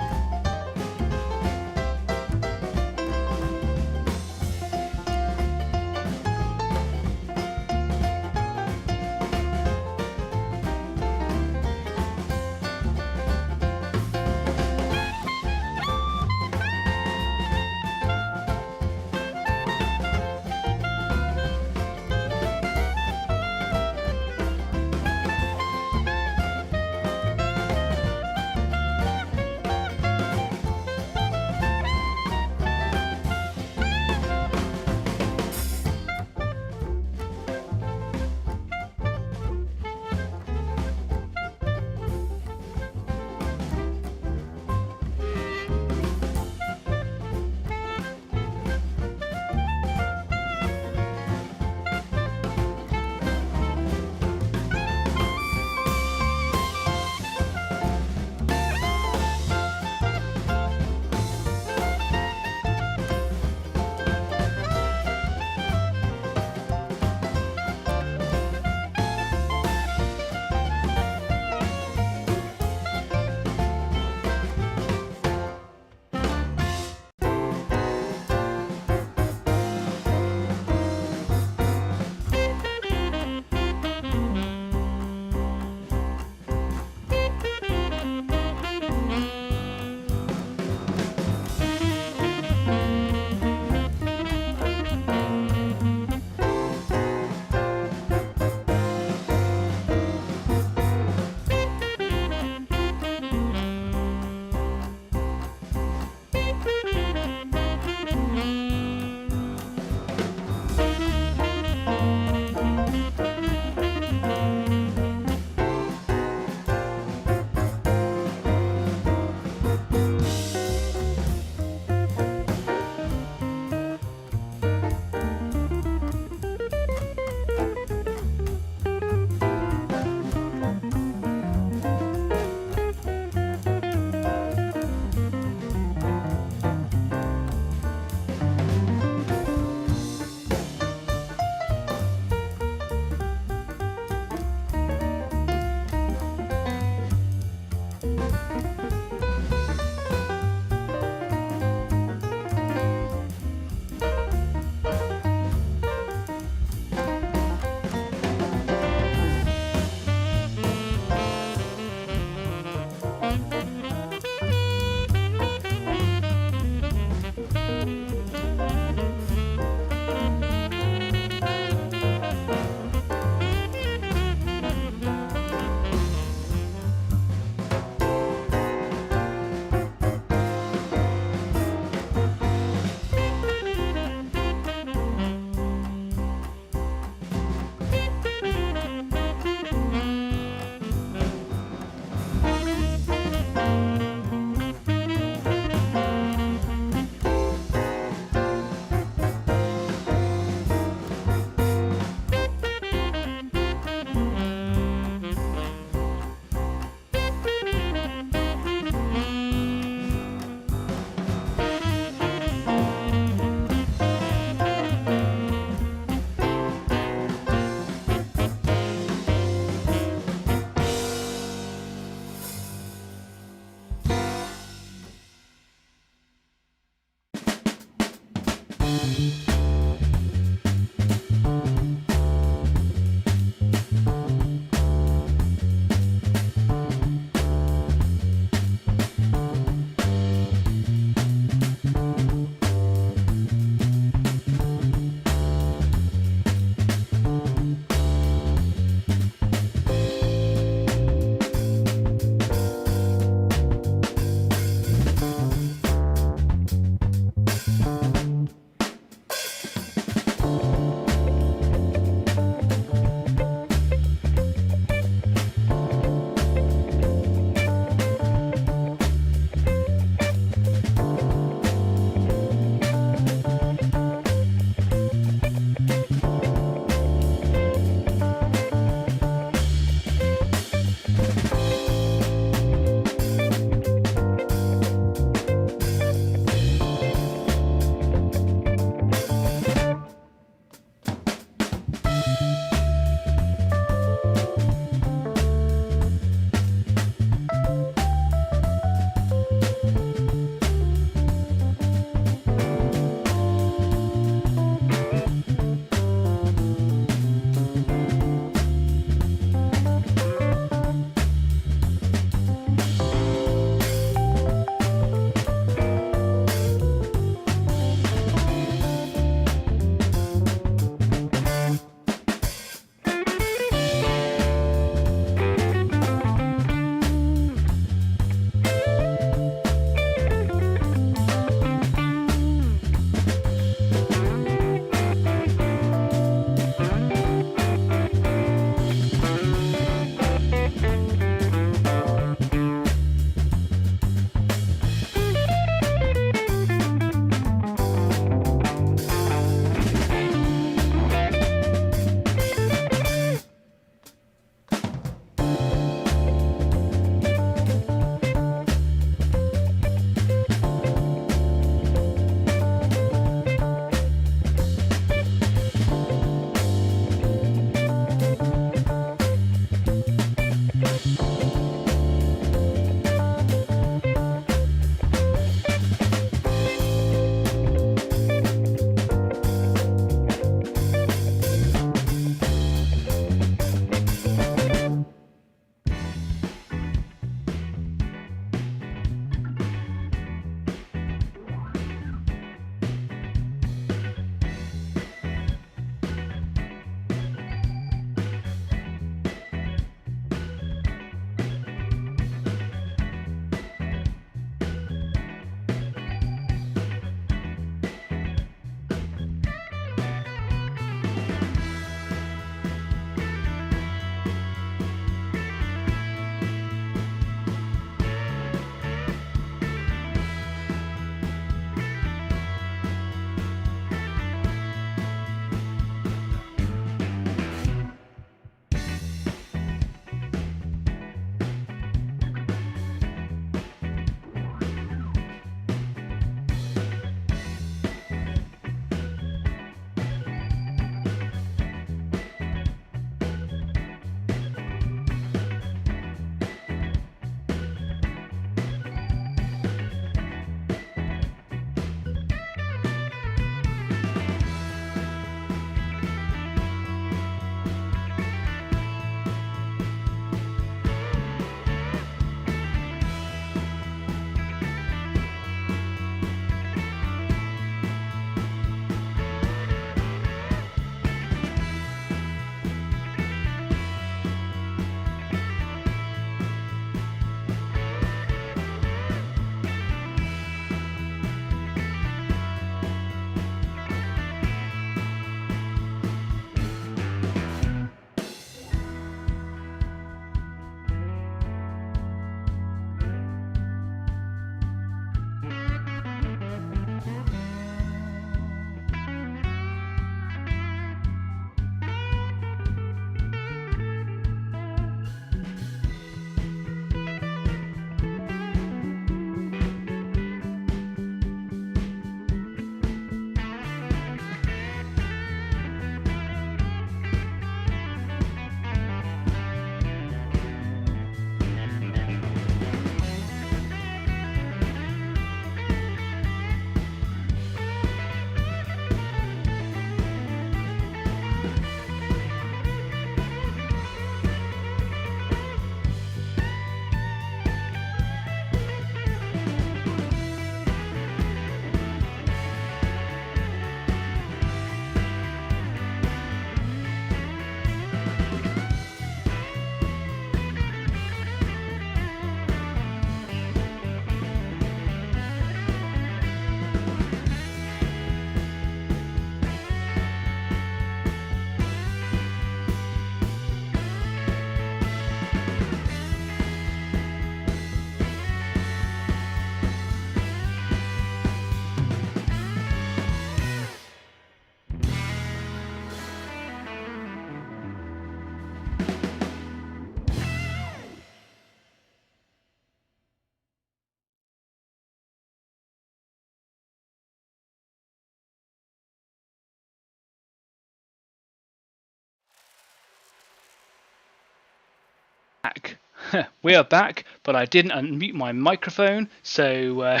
We are back, but I didn't unmute my microphone, so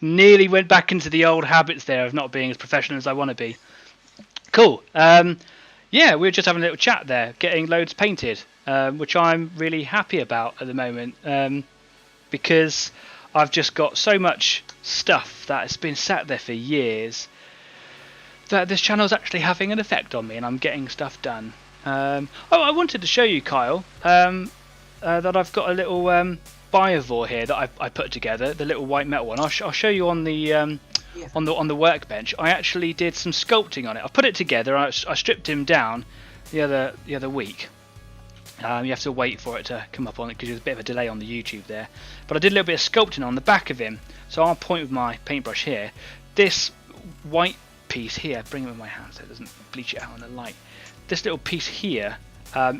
nearly went back into the old habits there of not being as professional as I want to be. Cool. Yeah, we were just having a little chat there, getting loads painted, which I'm really happy about at the moment, because I've just got so much stuff that has been sat there for years that this channel is actually having an effect on me, and I'm getting stuff done. I wanted to show you, Kyle, that I've got a little biovore here that I put together, the little white metal one. I'll show you on the on the workbench. I actually did some sculpting on it. I put it together. I stripped him down the other week. You have to wait for it to come up on it because there's a bit of a delay on the YouTube there. But I did a little bit of sculpting on the back of him. So I'll point with my paintbrush here. This white piece here, bring it with my hand so it doesn't bleach it out in the light. This little piece here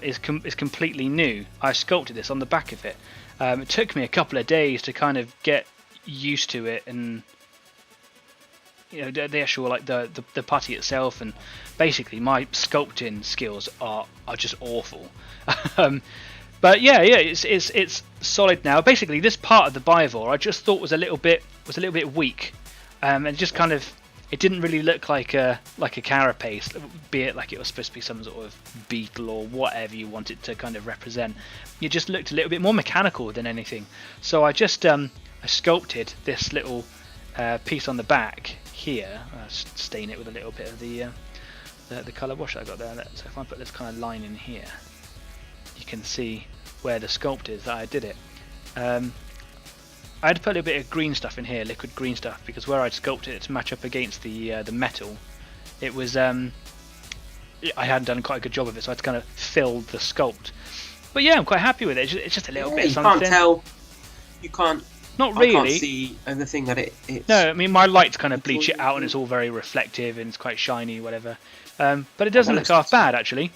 is completely new. I sculpted this on the back of it. It took me a couple of days to kind of get used to it, and the actual the putty itself, and basically my sculpting skills are just awful. But yeah, it's solid now. Basically, this part of the biovore I just thought was a little bit weak, and just kind of. It didn't really look like a carapace, be it like it was supposed to be some sort of beetle or whatever you want it to kind of represent. It just looked a little bit more mechanical than anything. So I just I sculpted this little piece on the back here. I'll stain it with a little bit of the colour wash I got there. So if I put this kind of line in here, you can see where the sculpt is that I did it. I had to put a little bit of green stuff in here, liquid green stuff, because where I'd sculpted it to match up against the metal, it was I hadn't done quite a good job of it, so I had to kind of fill the sculpt. But yeah, I'm quite happy with it. It's just a little bit of something. You can't tell. You can't. Not really. I can't see anything that it's. No, I mean my lights kind of bleach it out, and it's all very reflective and it's quite shiny, whatever. But it doesn't look half bad actually.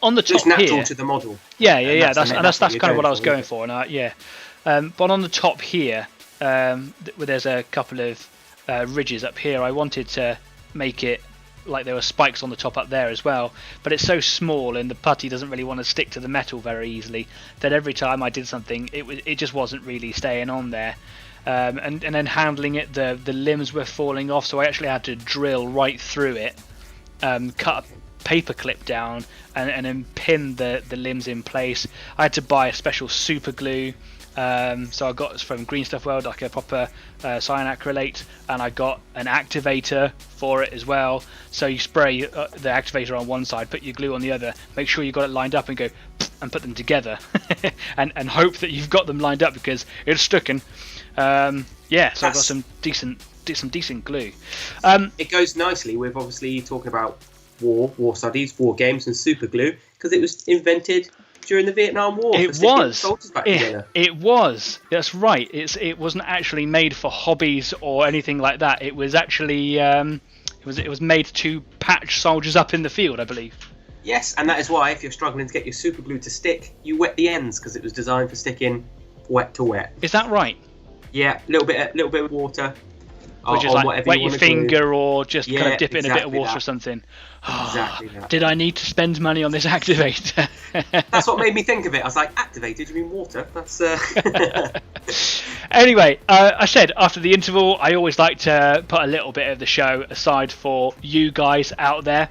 On the top it's natural here, to the model. Yeah. That's kind of what I was going for, and but on the top here, where there's a couple of ridges up here, I wanted to make it like there were spikes on the top up there as well. But it's so small, and the putty doesn't really want to stick to the metal very easily, that every time I did something, it just wasn't really staying on there. And then handling it, the limbs were falling off, so I actually had to drill right through it, cut a paper clip down, and then pin the limbs in place. I had to buy a special super glue. So I got from Green Stuff World like a proper cyanacrylate, and I got an activator for it as well. So you spray the activator on one side, put your glue on the other, make sure you got it lined up, and go and put them together, and hope that you've got them lined up because it's sticking. So I've got some decent glue. It goes nicely with obviously talking about war studies, war games, and super glue, because it was invented during the Vietnam War. It was. That's right. It wasn't actually made for hobbies or anything like that. It was actually it was made to patch soldiers up in the field, I believe. Yes, and that is why if you're struggling to get your super glue to stick, you wet the ends, because it was designed for sticking wet to wet. Is that right? Yeah, a little bit of water. Which is like wet your finger or just kind of dip it in a bit of water or something. Exactly that. Did I need to spend money on this activator? That's what made me think of it. I was like, activated? You mean water? That's. Anyway, I said after the interval, I always like to put a little bit of the show aside for you guys out there.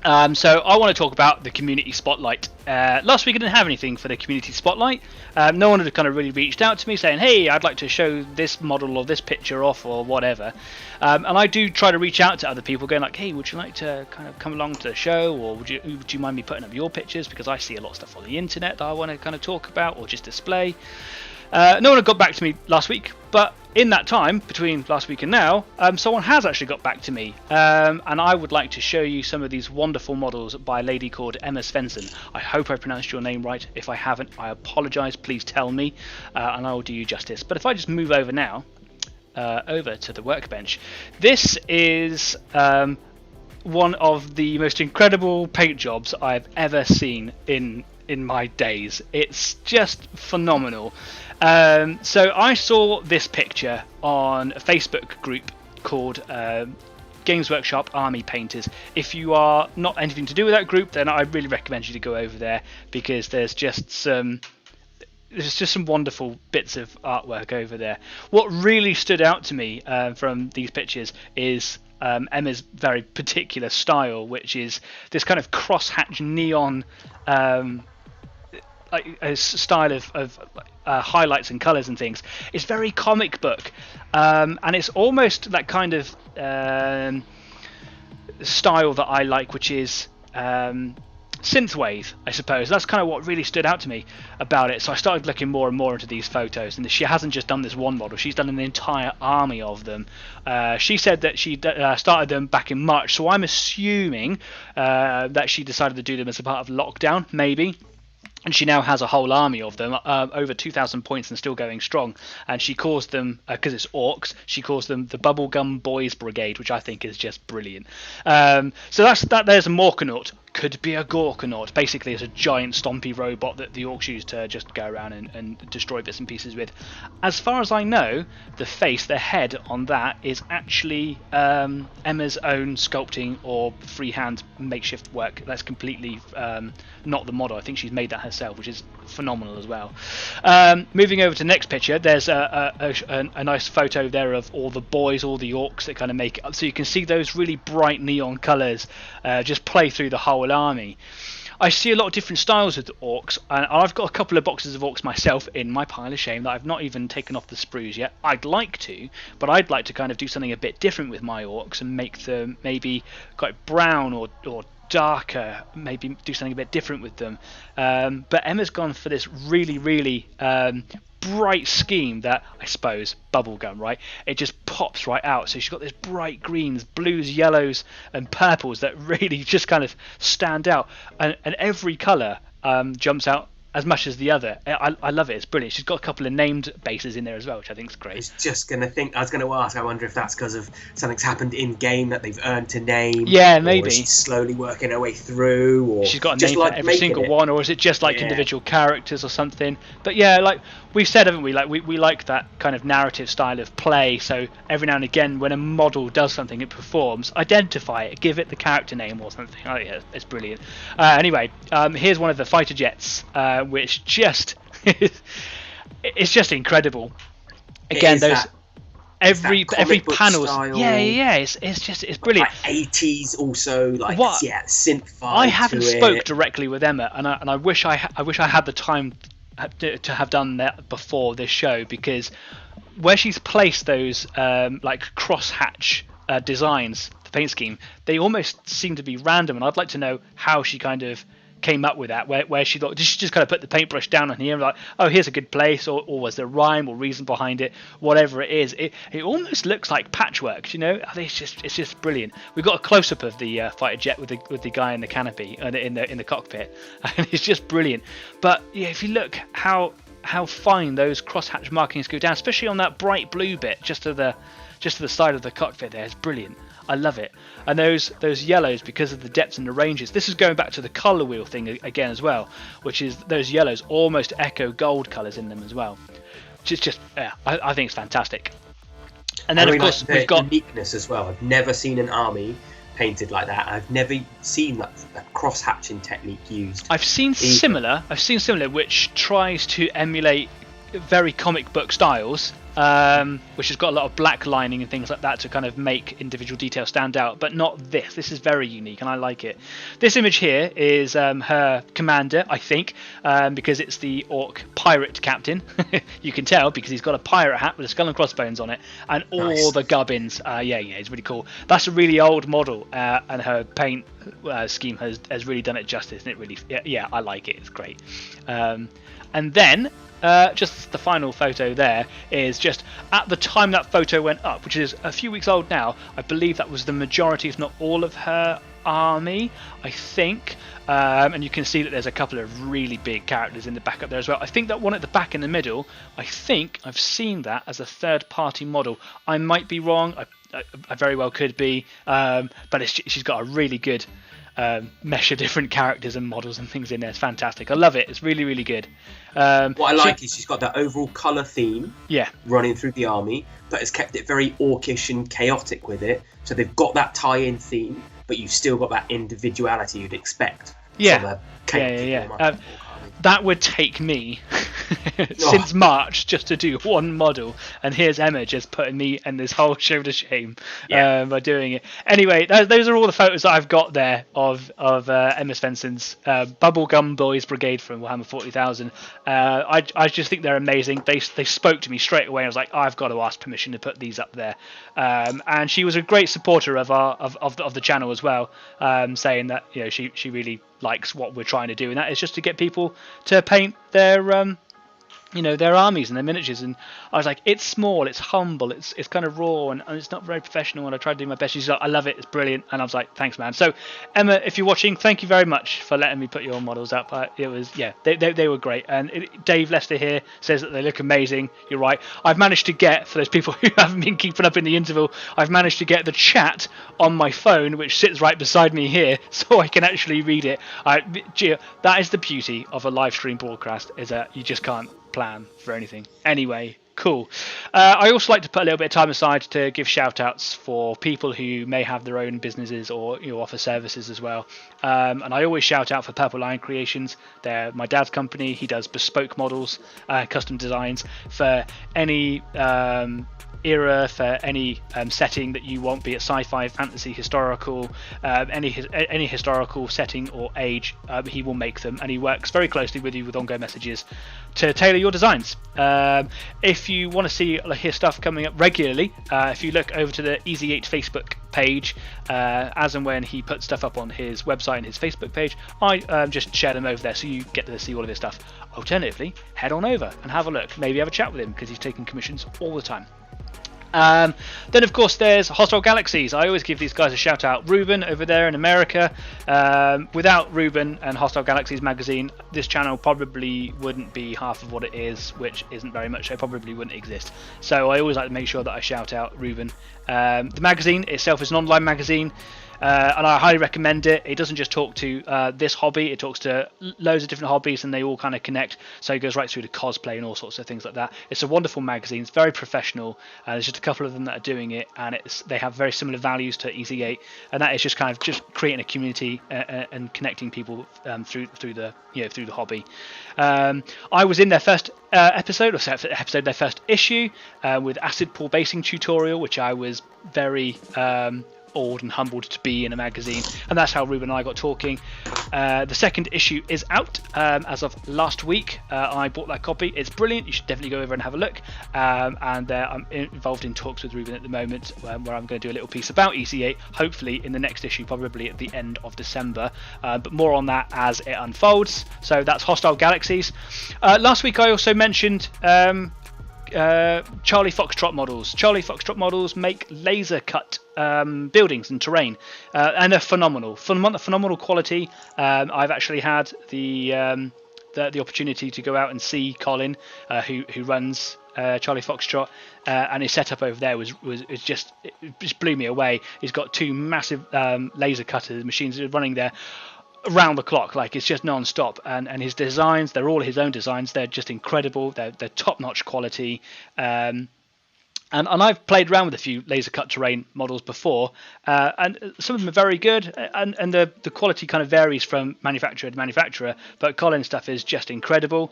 So I want to talk about the community spotlight. Last week I didn't have anything for the community spotlight. No one had kind of really reached out to me saying, hey, I'd like to show this model or this picture off or whatever. And I do try to reach out to other people going like, hey, would you like to kind of come along to the show, or would you mind me putting up your pictures, because I see a lot of stuff on the internet that I want to kind of talk about or just display. No one had got back to me last week, but in that time between last week and now, someone has actually got back to me, and I would like to show you some of these wonderful models by a lady called Emma Svensson. I hope I pronounced your name right. If I haven't, I apologise. Please tell me, and I will do you justice. But if I just move over now, over to the workbench, this is one of the most incredible paint jobs I've ever seen in my days. It's just phenomenal. So I saw this picture on a Facebook group called Games Workshop Army Painters. If you are not anything to do with that group, then I really recommend you to go over there, because there's just some there's just some wonderful bits of artwork over there. What really stood out to me from these pictures is Emma's very particular style, which is this kind of crosshatch neon like a style of highlights and colours and things. It's very comic book, and it's almost that kind of style that I like, which is synthwave, I suppose. That's kind of what really stood out to me about it. So I started looking more and more into these photos, and she hasn't just done this one model, she's done an entire army of them. She said that she started them back in March, so I'm assuming that she decided to do them as a part of lockdown, maybe. And she now has a whole army of them, over 2,000 points and still going strong. And she calls them, because it's orcs, she calls them the Bubblegum Boys Brigade, which I think is just brilliant. So there's a Morkanaut. Could be a Gorkanaut. Basically, it's a giant stompy robot that the orcs use to just go around and destroy bits and pieces with. As far as I know, the face, the head on that is actually Emma's own sculpting or freehand makeshift work. That's completely not the model. I think she's made that herself, which is phenomenal as well. Moving over to the next picture, there's a nice photo there of all the boys, all the orcs that kind of make it up. So you can see those really bright neon colours just play through the whole army. I see a lot of different styles of the orcs, and I've got a couple of boxes of orcs myself in my pile of shame that I've not even taken off the sprues yet. I'd like to, but I'd like to kind of do something a bit different with my orcs and make them maybe quite brown or darker, maybe do something a bit different with them. But Emma's gone for this really bright scheme that, I suppose, bubblegum, right? It just pops right out. So she's got this bright greens, blues, yellows and purples that really just kind of stand out, and every colour jumps out as much as the other. I love it. It's brilliant. She's got a couple of named bases in there as well, which I think is great. I was going to ask, I wonder if that's because of something's happened in game that they've earned to name. Yeah, maybe. Or she's slowly working her way through, or she's got a name for every single one, or is it just like individual characters or something? But yeah, like we've said, haven't we? Like we like that kind of narrative style of play. So every now and again, when a model does something, it performs, identify it, give it the character name or something. Oh yeah, it's brilliant. Anyway, here's one of the fighter jets, which just it's just incredible. Again, those every panel's style. Yeah. It's brilliant. Like 80s also, like synth vibe. I haven't spoke directly with Emma, and I wish I had the time to have done that before this show, because where she's placed those like crosshatch designs, the paint scheme, they almost seem to be random, and I'd like to know how she kind of came up with that, where she thought, did she just kind of put the paintbrush down on here, like, oh, here's a good place, or was there rhyme or reason behind it? Whatever it is, it almost looks like patchwork, you know. It's just brilliant. We've got a close-up of the fighter jet with the guy in the canopy and in the cockpit, and it's just brilliant. But yeah, if you look how fine those crosshatch markings go down, especially on that bright blue bit just to the side of the cockpit there, it's brilliant. I love it. And those yellows, because of the depth and the ranges, this is going back to the colour wheel thing again as well, which is those yellows almost echo gold colours in them as well. Which is just, I think it's fantastic. And then, of course, we've got uniqueness as well. I've never seen an army painted like that. I've never seen that cross-hatching technique used. I've seen similar, which tries to emulate very comic book styles, which has got a lot of black lining and things like that to kind of make individual details stand out, but not this. This is very unique and I like it. This image here is her commander, I think, because it's the orc pirate captain. You can tell because he's got a pirate hat with a skull and crossbones on it, and all the gubbins. Yeah, it's really cool. That's a really old model, and her paint scheme has really done it justice, and it really, I like it. It's great. And then just the final photo there is just at the time that photo went up, which is a few weeks old now. I believe that was the majority, if not all, of her army, I think. And you can see that there's a couple of really big characters in the back up there as well. I think that one at the back in the middle, I think I've seen that as a third-party model. I might be wrong. I very well could be. But she's got a really good mesh of different characters and models and things in there. It's fantastic. I love it. It's really, really good. What I like is she's got that overall colour theme running through the army, but has kept it very orcish and chaotic with it. So they've got that tie-in theme, but you've still got that individuality you'd expect from a chaotic that would take me since March just to do one model, and here's Emma just putting me and this whole show to shame by doing it. Anyway, those are all the photos that I've got there of Emma Svensson's Bubblegum Boys Brigade from Warhammer 40,000. I just think they're amazing. They spoke to me straight away. I was like, I've got to ask permission to put these up there. And she was a great supporter of the channel as well, saying that she really likes what we're trying to do, and that is just to get people to paint their their armies and their miniatures. And I was like, it's small, it's humble, it's kind of raw, and it's not very professional, and I tried to do my best. She's like, I love it, it's brilliant. And I was like, thanks, man. So Emma, if you're watching, thank you very much for letting me put your models up. It was they were great. And Dave Lester here says that they look amazing. You're right. I've managed to get, for those people who haven't been keeping up in the interval, I've managed to get the chat on my phone, which sits right beside me here, so I can actually read it. That is the beauty of a live stream broadcast, is that you just can't plan for anything. Anyway, cool. I also like to put a little bit of time aside to give shout outs for people who may have their own businesses or offer services as well. And I always shout out for Purple Lion Creations. They're my dad's company. He does bespoke models, custom designs for any era, for any setting that you want, be it sci-fi, fantasy, historical, any historical setting or age. He will make them, and he works very closely with you with ongoing messages to tailor your designs. If you want to see his stuff coming up regularly, if you look over to the Easy 8 Facebook page, as and when he puts stuff up on his website and his Facebook page, I just share them over there, so you get to see all of his stuff. Alternatively, head on over and have a look, maybe have a chat with him, because he's taking commissions all the time. Then of course there's Hostile Galaxies. I always give these guys a shout out. Ruben over there in America. Without Ruben and Hostile Galaxies magazine, this channel probably wouldn't be half of what it is, which isn't very much, so it probably wouldn't exist. So I always like to make sure that I shout out Ruben. The magazine itself is an online magazine, and I highly recommend it. It doesn't just talk to this hobby, it talks to loads of different hobbies, and they all kind of connect, so it goes right through to cosplay and all sorts of things like that. It's a wonderful magazine, it's very professional. There's just a couple of them that are doing it, and they have very similar values to Easy 8, and that is just kind of just creating a community and connecting people through the hobby. I was in their first episode, their first issue, with acid pool basing tutorial, which I was very awed and humbled to be in a magazine, and that's how Ruben and I got talking. The second issue is out as of last week. I bought that copy. It's brilliant. You should definitely go over and have a look. And I'm involved in talks with Ruben at the moment, where I'm going to do a little piece about EC8, hopefully in the next issue, probably at the end of December. But more on that as it unfolds. So that's Hostile Galaxies. Last week I also mentioned Charlie Foxtrot Models. Charlie Foxtrot Models make laser cut buildings and terrain, and they're phenomenal quality. I've actually had the opportunity to go out and see Colin, who runs Charlie Foxtrot, and his setup over there it just blew me away. He's got two massive laser cutter machines running there around the clock, like it's just non-stop, and his designs, they're all his own designs. They're just incredible. They're top-notch quality. And I've played around with a few laser cut terrain models before, and some of them are very good, and the quality kind of varies from manufacturer to manufacturer, but Colin's stuff is just incredible.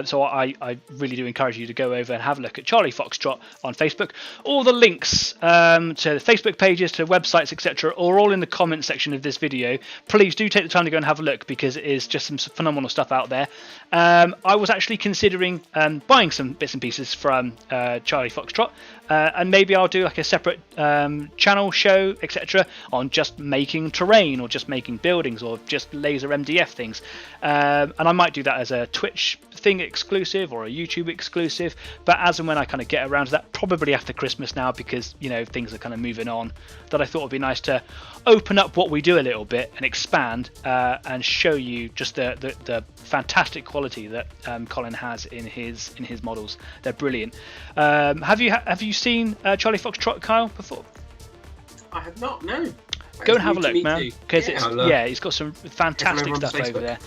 So I really do encourage you to go over and have a look at Charlie Foxtrot on Facebook. All the links to the Facebook pages, to websites, etc. are all in the comment section of this video. Please do take the time to go and have a look, because it is just some phenomenal stuff out there. I was actually considering buying some bits and pieces from Charlie Foxtrot, and maybe I'll do like a separate channel show, etc., on just making terrain, or just making buildings, or just laser MDF things. And I might do that as a Twitch thing exclusive or a YouTube exclusive, but as and when I kind of get around to that, probably after Christmas now, because things are kind of moving on, that I thought it would be nice to open up what we do a little bit and expand, and show you just the fantastic quality that Colin has in his models. They're brilliant. Have you seen Charlie Foxtrot, Kyle, before? I have not, no. Go and have a look, Me man, too. because he's got some fantastic on stuff Facebook. over there.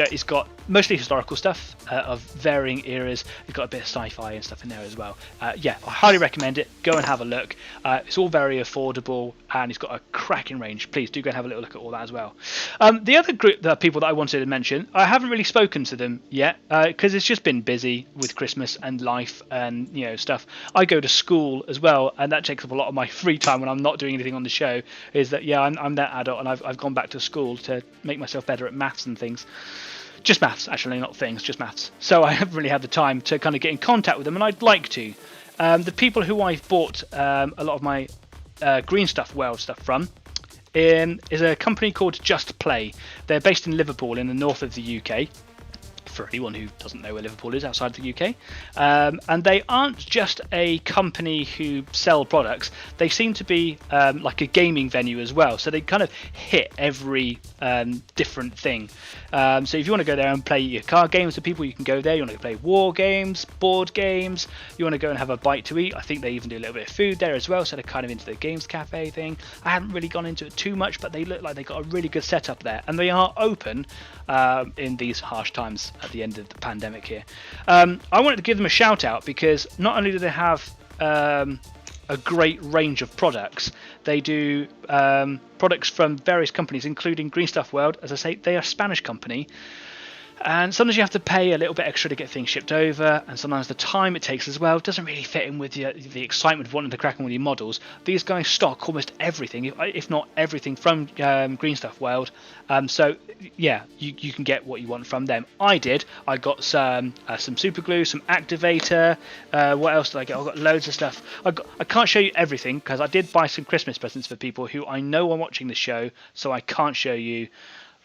He's got mostly historical stuff of varying eras. He's got a bit of sci-fi and stuff in there as well. I highly recommend it. Go and have a look. It's all very affordable, and he's got a cracking range. Please do go and have a little look at all that as well. The other group, the people that I wanted to mention, I haven't really spoken to them yet because it's just been busy with Christmas and life and stuff. I go to school as well, and that takes up a lot of my free time when I'm not doing anything on the show. Is that I'm that adult, and I've gone back to school to make myself better at maths and things. Just maths, actually, not things, just maths. So I haven't really had the time to kind of get in contact with them, and I'd like to. The people who I've bought a lot of my green stuff, world stuff from is a company called Just Play. They're based in Liverpool in the north of the UK. For anyone who doesn't know where Liverpool is outside the UK, and they aren't just a company who sell products. They seem to be like a gaming venue as well, so they kind of hit every different thing. So if you want to go there and play your card games with people, you can go there. You want to play war games, board games, you want to go and have a bite to eat. I think they even do a little bit of food there as well, so they're kind of into the games cafe thing. I haven't really gone into it too much, but they look like they got a really good setup there, and they are open in these harsh times at the end of the pandemic here. I wanted to give them a shout out because not only do they have a great range of products, they do products from various companies, including Green Stuff World. As I say, they are a Spanish company, and sometimes you have to pay a little bit extra to get things shipped over, and sometimes the time it takes as well doesn't really fit in with the excitement of wanting to crack on with your models. These guys stock almost everything, if not everything, from Green Stuff World. So yeah, you can get what you want from them. I got some super glue, some activator. What else did I get? I got loads of stuff. I can't show you everything because I did buy some Christmas presents for people who I know are watching the show, so I can't show you.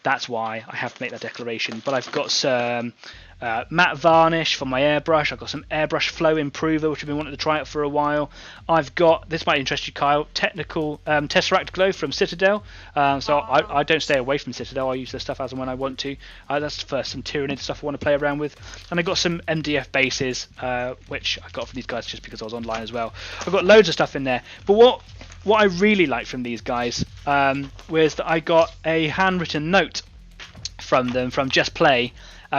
That's why I have to make that declaration. But I've got some matte varnish for my airbrush. I've got some airbrush flow improver, which I've been wanting to try out for a while. I've got, this might interest you, Kyle, technical Tesseract glow from Citadel. So I don't stay away from Citadel. I use their stuff as and when I want to. That's for some Tyranid stuff I want to play around with. And I've got some MDF bases, which I got from these guys just because I was online as well. I've got loads of stuff in there. But what I really like from these guys was that I got a handwritten note from them, from Just Play,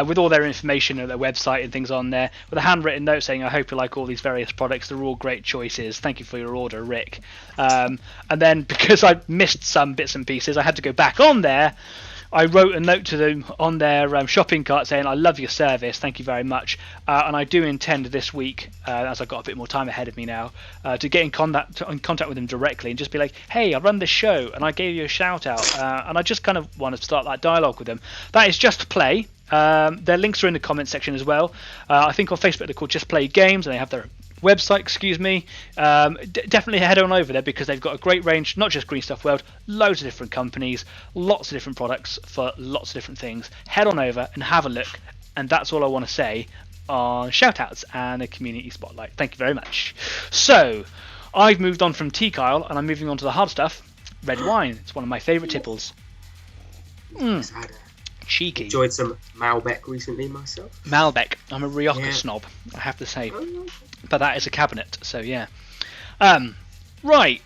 with all their information and their website and things on there, with a handwritten note saying, I hope you like all these various products. They're all great choices. Thank you for your order, Rick. And then because I missed some bits and pieces, I had to go back on there. I wrote a note to them on their shopping cart saying, I love your service, thank you very much. And I do intend this week, as I've got a bit more time ahead of me now, to get in contact with them directly and just be like, hey, I run this show and I gave you a shout out. And I just kind of want to start that dialogue with them. That is Just Play. Their links are in the comment section as well. I think on Facebook they're called Just Play Games, and they have their website, definitely head on over there because they've got a great range, not just Green Stuff World, loads of different companies, lots of different products for lots of different things. Head on over and have a look, and that's all I want to say on shoutouts and a community spotlight. Thank you very much. So I've moved on from tea, Kyle, and I'm moving on to the hard stuff. Red wine. It's one of my favourite tipples. Cheeky. Enjoyed some Malbec recently myself. Malbec. I'm a Rioja snob, I have to say. But that is a cabinet, so yeah. Right.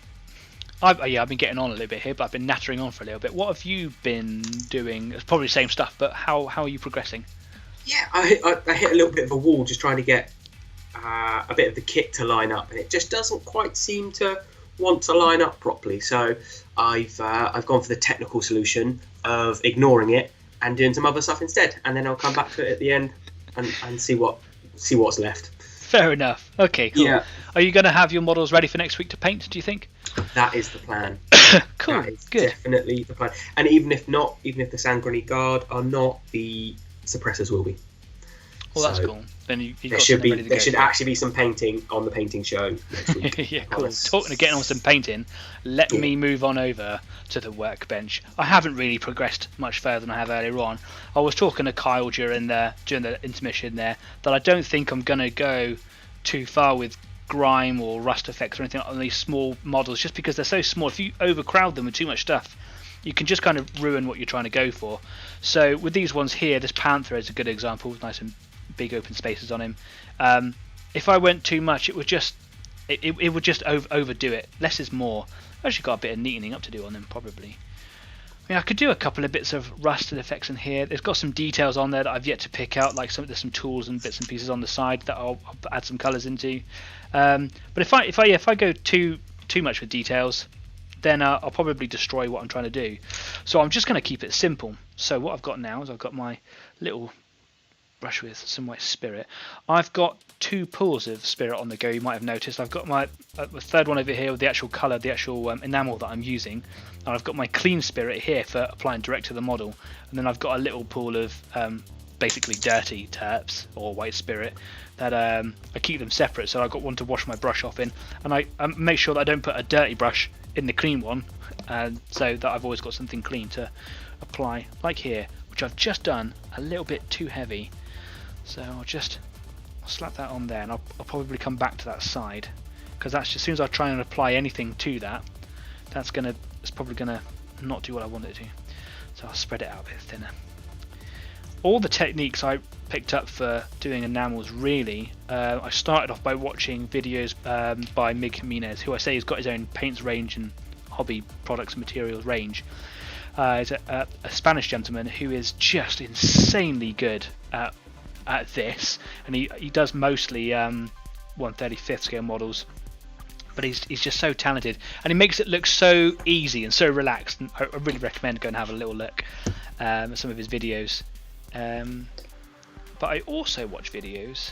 I've been getting on a little bit here, but I've been nattering on for a little bit. What have you been doing? It's probably the same stuff, but how are you progressing? Yeah, I hit a little bit of a wall just trying to get a bit of the kit to line up, and it just doesn't quite seem to want to line up properly. So I've gone for the technical solution of ignoring it and doing some other stuff instead, and then I'll come back to it at the end and see what's left. Fair enough. Okay, cool. Yeah. Are you going to have your models ready for next week to paint, do you think? That is the plan. Cool, that is good. Definitely the plan. And even if the Sanguinary Guard are not, the suppressors will be. Well, that's cool. Then you there should actually be some painting on the painting show next week. Yeah, cool. Talking of getting on some painting, let me move on over to the workbench. I haven't really progressed much further than I have earlier on. I was talking to Kyle during the intermission there that I don't think I'm going to go too far with grime or rust effects or anything on these small models, just because they're so small. If you overcrowd them with too much stuff, you can just kind of ruin what you're trying to go for. So with these ones here, this Panther is a good example with nice and big open spaces on him. If I went too much, it would just overdo it. Less is more. I've actually got a bit of neatening up to do on them probably. I mean, I could do a couple of bits of rusted effects in here. It's got some details on there that I've yet to pick out, like there's some tools and bits and pieces on the side that I'll add some colours into. But if I go too much with details, then I'll probably destroy what I'm trying to do. So I'm just going to keep it simple. So what I've got now is I've got my little brush with some white spirit. I've got 2 pools of spirit on the go. You might have noticed I've got my third one over here with the actual colour, the actual enamel that I'm using, and I've got my clean spirit here for applying direct to the model, and then I've got a little pool of basically dirty terps or white spirit that I keep them separate, so I've got one to wash my brush off in, and I make sure that I don't put a dirty brush in the clean one, so that I've always got something clean to apply, like here, which I've just done a little bit too heavy. So I'll slap that on there, and I'll probably come back to that side, because that's just, as soon as I try and apply anything to that, it's probably gonna not do what I want it to. So I'll spread it out a bit thinner. All the techniques I picked up for doing enamels, really, I started off by watching videos by Mig Jimenez, who I say has got his own paints range and hobby products and materials range. He's a Spanish gentleman who is just insanely good at this, and he does mostly 1/35th scale models, but he's just so talented, and he makes it look so easy and so relaxed, and I really recommend going and have a little look at some of his videos. But I also watch videos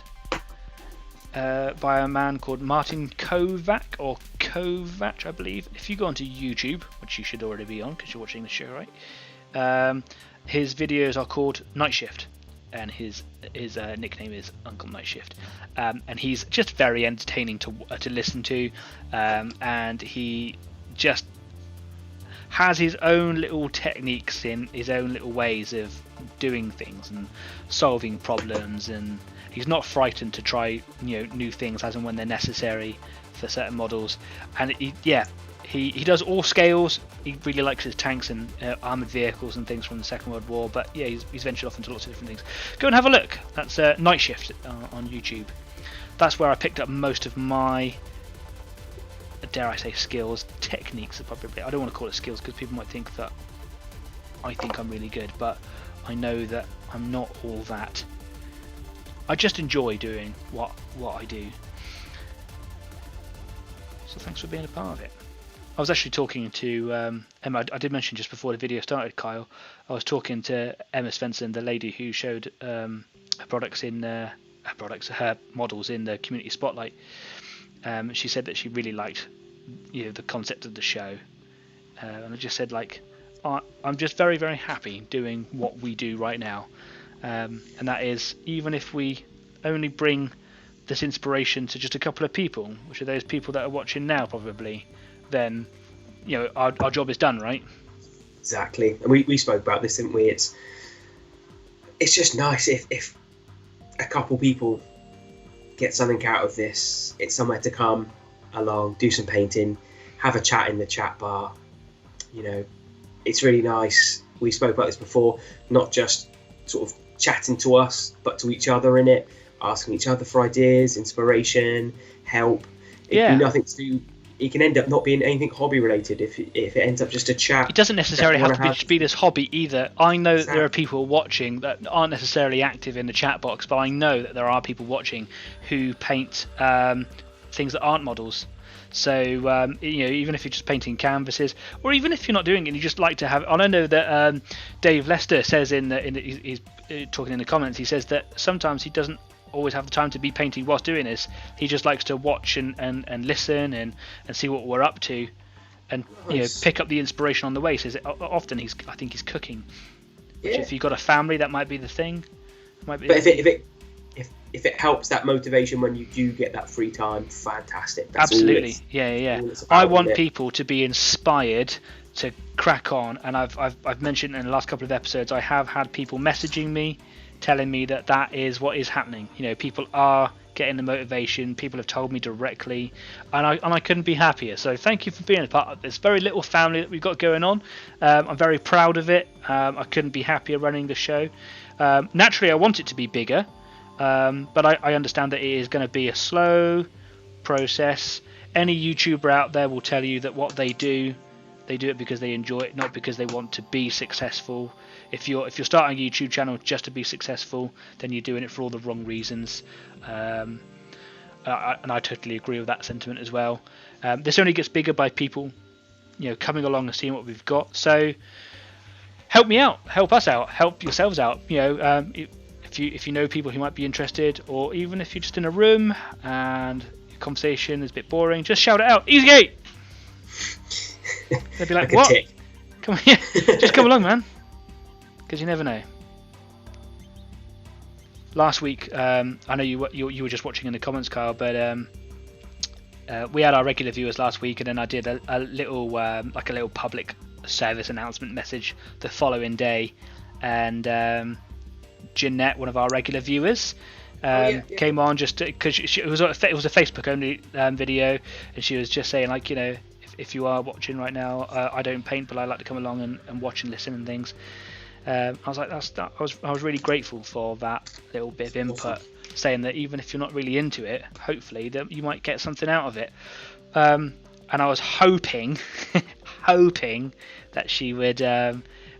by a man called Martin Kovac, or Kovac I believe. If you go onto YouTube, which you should already be on because you're watching the show, right, his videos are called Night Shift, and his nickname is Uncle Night Shift, and he's just very entertaining to listen to, and he just has his own little techniques in his own little ways of doing things and solving problems, and he's not frightened to try new things as and when they're necessary for certain models. And he does all scales. He really likes his tanks and armoured vehicles and things from the Second World War, but yeah, he's ventured off into lots of different things. Go and have a look. That's Night Shift on YouTube. That's where I picked up most of my, dare I say, skills, techniques. Probably, I don't want to call it skills because people might think that I think I'm really good, but I know that I'm not all that. I just enjoy doing what I do. So thanks for being a part of it. I was actually talking to Emma. I did mention just before the video started, Kyle. I was talking to Emma Svensson, the lady who showed her models in the community spotlight. She said that she really liked, the concept of the show, and I just said, like, I'm just very, very happy doing what we do right now, and that is, even if we only bring this inspiration to just a couple of people, which are those people that are watching now probably, then our job is done, right? Exactly. And we spoke about this, didn't we? It's just nice if a couple people get something out of this. It's somewhere to come along, do some painting, have a chat in the chat bar. It's really nice. We spoke about this before, not just sort of chatting to us, but to each other in it, asking each other for ideas, inspiration, help. It can be nothing to do. It can end up not being anything hobby related if it ends up just a chat. It doesn't necessarily have to be this hobby either. I know that there are people watching that aren't necessarily active in the chat box, but I know that there are people watching who paint things that aren't models. So even if you're just painting canvases, or even if you're not doing it, you just like to have. And I know that Dave Lester says he's talking in the comments. He says that sometimes he doesn't always have the time to be painting whilst doing this. He just likes to watch and listen and see what we're up to, and pick up the inspiration on the way. Says often I think he's cooking. Which if you've got a family, that might be the thing. But if it helps that motivation when you do get that free time, fantastic. That's absolutely. I want people to be inspired to crack on, and I've mentioned in the last couple of episodes, I have had people messaging me telling me that is what is happening. People are getting the motivation. People have told me directly, and I couldn't be happier. So thank you for being a part of this very little family that we've got going on. I'm very proud of it. I couldn't be happier running the show. Naturally, I want it to be bigger, but I understand that it is going to be a slow process. Any YouTuber out there will tell you that what they do it because they enjoy it, not because they want to be successful. If you're starting a YouTube channel just to be successful, then you're doing it for all the wrong reasons. And I totally agree with that sentiment as well. This only gets bigger by people, coming along and seeing what we've got. So help me out, help us out, help yourselves out. If you know people who might be interested, or even if you're just in a room and your conversation is a bit boring, just shout it out. Easygate. They'd be like, what? Come on, yeah, just come along, man. Because you never know. Last week, I know you were just watching in the comments, Kyle, but we had our regular viewers last week, and then I did a little like a little public service announcement message the following day, and Jeanette, one of our regular viewers, came on just because it was a Facebook only video, and she was just saying, like, if you are watching right now, I don't paint, but I like to come along and watch and listen and things. I was like, I was really grateful for that little bit of input, saying that even if you're not really into it, hopefully that you might get something out of it. And I was hoping that she would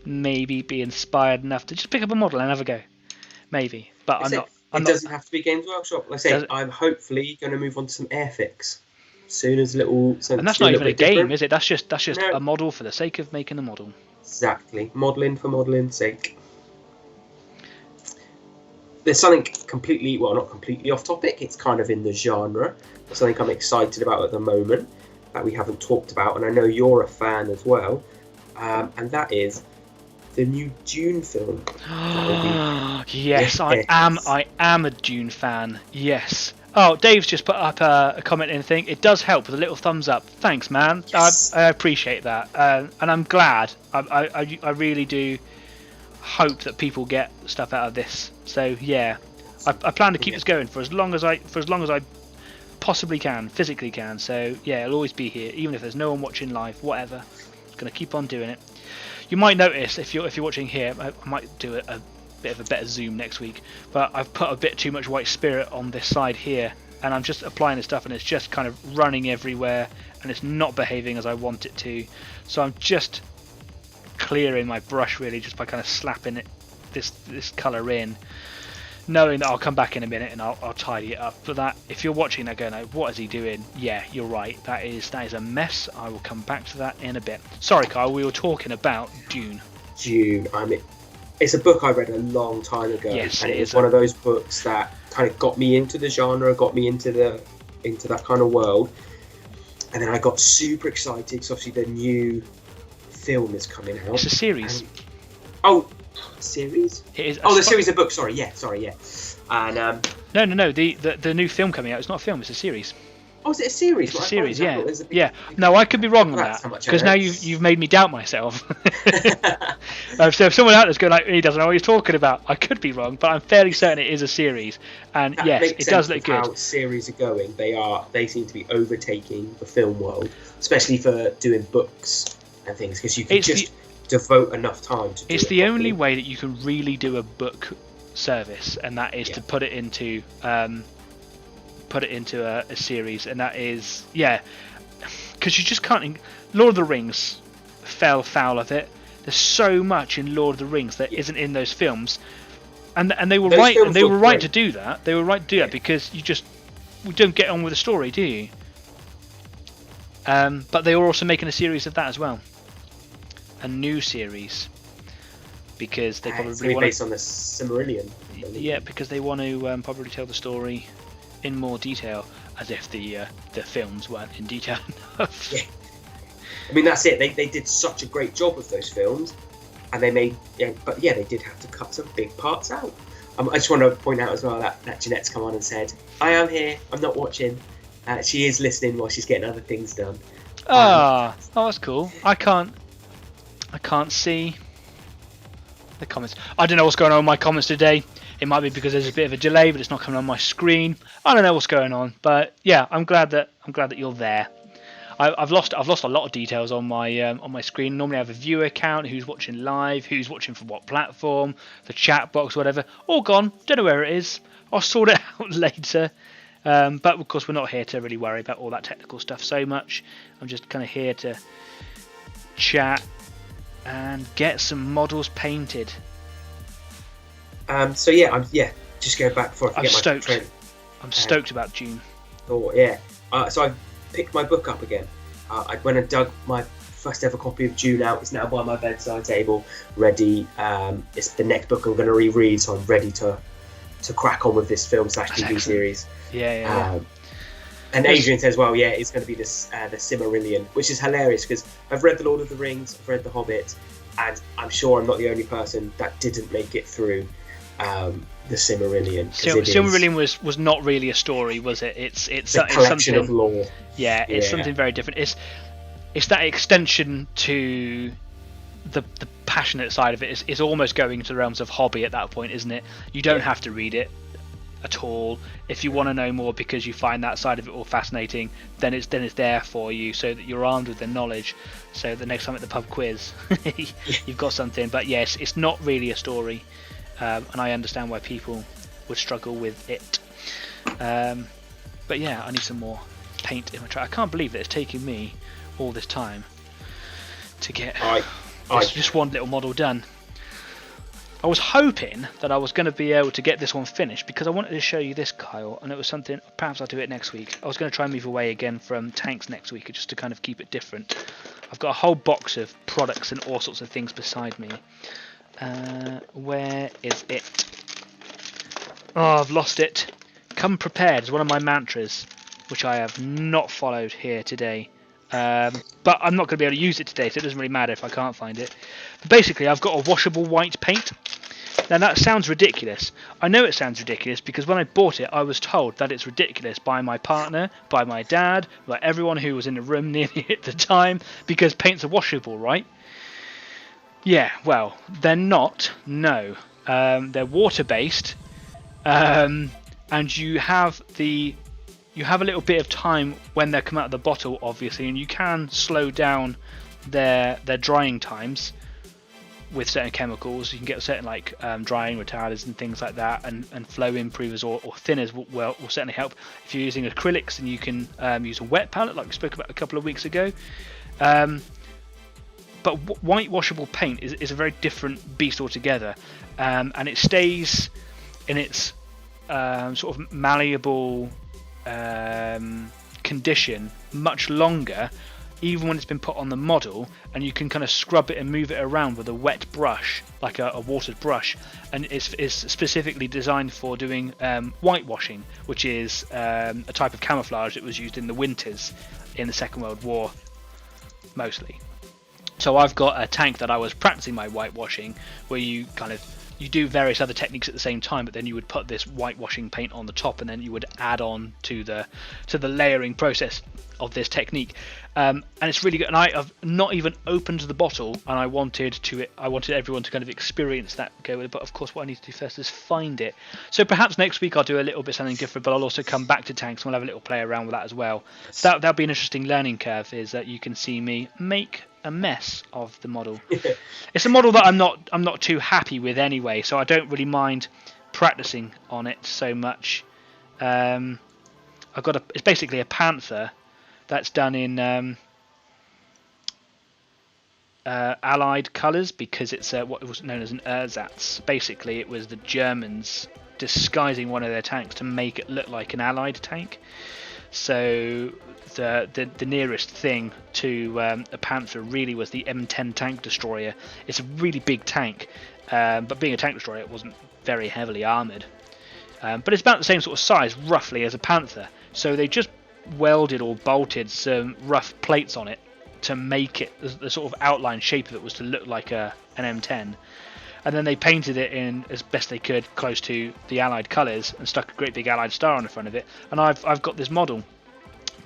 maybe be inspired enough to just pick up a model and have a go, maybe. But I'm not. It doesn't have to be Games Workshop. Like I say, I'm hopefully going to move on to some Airfix soon as little. And that's not even a game, is it? That's just a model for the sake of making a model. Exactly, modelling for modelling's sake. There's something completely, well, not completely off topic. It's kind of in the genre. Something I'm excited about at the moment that we haven't talked about, and I know you're a fan as well. And that is the new Dune film. Yes, I am a Dune fan. Yes. Oh, Dave's just put up a comment in the thing. It does help with a little thumbs up. Thanks, man. Yes. I appreciate that, and I'm glad. I really do hope that people get stuff out of this. So yeah, I plan to keep this going for as long as I possibly can, physically can. So yeah, it'll always be here, even if there's no one watching live. Whatever, I'm gonna keep on doing it. You might notice if you're watching here, I might do a bit of a better zoom next week, but I've put a bit too much white spirit on this side here, and I'm just applying the stuff, and it's just kind of running everywhere, and it's not behaving as I want it to. So I'm just clearing my brush really, just by kind of slapping this colour in, knowing that I'll come back in a minute and I'll tidy it up. But that, if you're watching that going, like, what is he doing? Yeah, you're right. That is a mess. I will come back to that in a bit. Sorry, Kyle. We were talking about Dune. It's a book I read a long time ago, yes, and it was one of those books that kind of got me into the genre, got me into that kind of world. And then I got super excited because obviously the new film is coming out. It's a series. Series? It is. The series of books. Sorry, yeah. And no. The new film coming out. It's not a film. It's a series. Oh, is it a series? It's a series, yeah. Yeah. No, I could be wrong on that, because now you've made me doubt myself. So if someone out there's going like, he doesn't know what he's talking about, I could be wrong, but I'm fairly certain it is a series. And yes, it does look good. How series are going, they seem to be overtaking the film world, especially for doing books and things, because you can devote enough time to do it. It's the only way that you can really do a book service, and that is to put it into a series, and that is because you just can't. Lord of the Rings fell foul of it. There's so much in Lord of the Rings that isn't in those films, and they were right. And they were right to do that. They were right to do that because we don't get on with the story, do you? But they were also making a series of that as well, a new series, because they probably want based on the Silmarillion. Yeah, because they want to probably tell the story in more detail, as if the films weren't in detail enough. Yeah. I mean, that's it. They did such a great job with those films, and they made they did have to cut some big parts out. I just want to point out as well that Jeanette's come on and said, I am here, I'm not watching. She is listening while she's getting other things done. That's cool. I can't see the comments. I don't know what's going on with my comments today. It might be because there's a bit of a delay, but it's not coming on my screen. I don't know what's going on, but yeah, I'm glad that you're there. I've lost a lot of details on my screen. Normally I have a viewer count, who's watching live, who's watching from what platform, the chat box, whatever. All gone. Don't know where it is. I'll sort it out later. But of course, we're not here to really worry about all that technical stuff so much. I'm just kind of here to chat and get some models painted. So yeah, just go back before I forget my training. I'm stoked about June. Oh yeah. So I picked my book up again. I went and dug my first ever copy of June out. It's now by my bedside table, ready. It's the next book I'm going to reread, so I'm ready to crack on with this film/TV series. Yeah. And Adrian says, well, yeah, it's going to be this the Silmarillion, which is hilarious because I've read The Lord of the Rings, I've read The Hobbit, and I'm sure I'm not the only person that didn't make it through the Silmarillion. Silmarillion was not really a story, was it? It's a collection of lore. Yeah, it's something very different. It's that extension to the passionate side of it. It's almost going into the realms of hobby at that point, isn't it? You don't have to read it at all. If you want to know more because you find that side of it all fascinating, then it's there for you, so that you're armed with the knowledge. So the next time at the pub quiz, you've got something. But yes, it's not really a story, and I understand why people would struggle with it. But yeah, I need some more paint in my tray. I can't believe that it's taking me all this time to get just one little model done. I was hoping that I was going to be able to get this one finished because I wanted to show you this, Kyle, and it was something, perhaps I'll do it next week. I was going to try and move away again from tanks next week just to kind of keep it different. I've got a whole box of products and all sorts of things beside me. Where is it? Oh, I've lost it. Come prepared is one of my mantras, which I have not followed here today. But I'm not going to be able to use it today, so it doesn't really matter if I can't find it. But basically, I've got a washable white paint. Now that sounds ridiculous. I know it sounds ridiculous because when I bought it, I was told that it's ridiculous by my partner, by my dad, by everyone who was in the room near me at the time, because paints are washable, right? Yeah, well, they're not. No, they're water-based, and you have a little bit of time when they come out of the bottle, obviously, and you can slow down their drying times with certain chemicals. You can get certain drying retarders and things like that, and flow improvers or thinners will certainly help. If you're using acrylics, then you can use a wet palette like we spoke about a couple of weeks ago. But white washable paint is a very different beast altogether, and it stays in its sort of malleable condition much longer, even when it's been put on the model, and you can kind of scrub it and move it around with a wet brush, like a watered brush, and it's specifically designed for doing whitewashing, which is a type of camouflage that was used in the winters in the Second World War mostly. So I've got a tank that I was practicing my whitewashing, where you do various other techniques at the same time, but then you would put this whitewashing paint on the top, and then you would add on to the layering process of this technique, and it's really good. And I have not even opened the bottle, and I wanted everyone to kind of experience that, go with it. But of course, what I need to do first is find it. So perhaps next week I'll do a little bit something different, but I'll also come back to tanks and we'll have a little play around with that as well. So that'll be an interesting learning curve, is that you can see me make a mess of the model. It's a model that I'm not too happy with anyway, so I don't really mind practicing on it so much. It's basically a panther that's done in Allied colours, because it's what was known as an ersatz. Basically, it was the Germans disguising one of their tanks to make it look like an Allied tank. So the nearest thing to a Panther really was the M10 tank destroyer. It's a really big tank, but being a tank destroyer, it wasn't very heavily armoured. But it's about the same sort of size, roughly, as a Panther. So they just welded or bolted some rough plates on it to make it the sort of outline shape of it was to look like an M10. And then they painted it in as best they could close to the Allied colours and stuck a great big Allied star on the front of it. And I've got this model,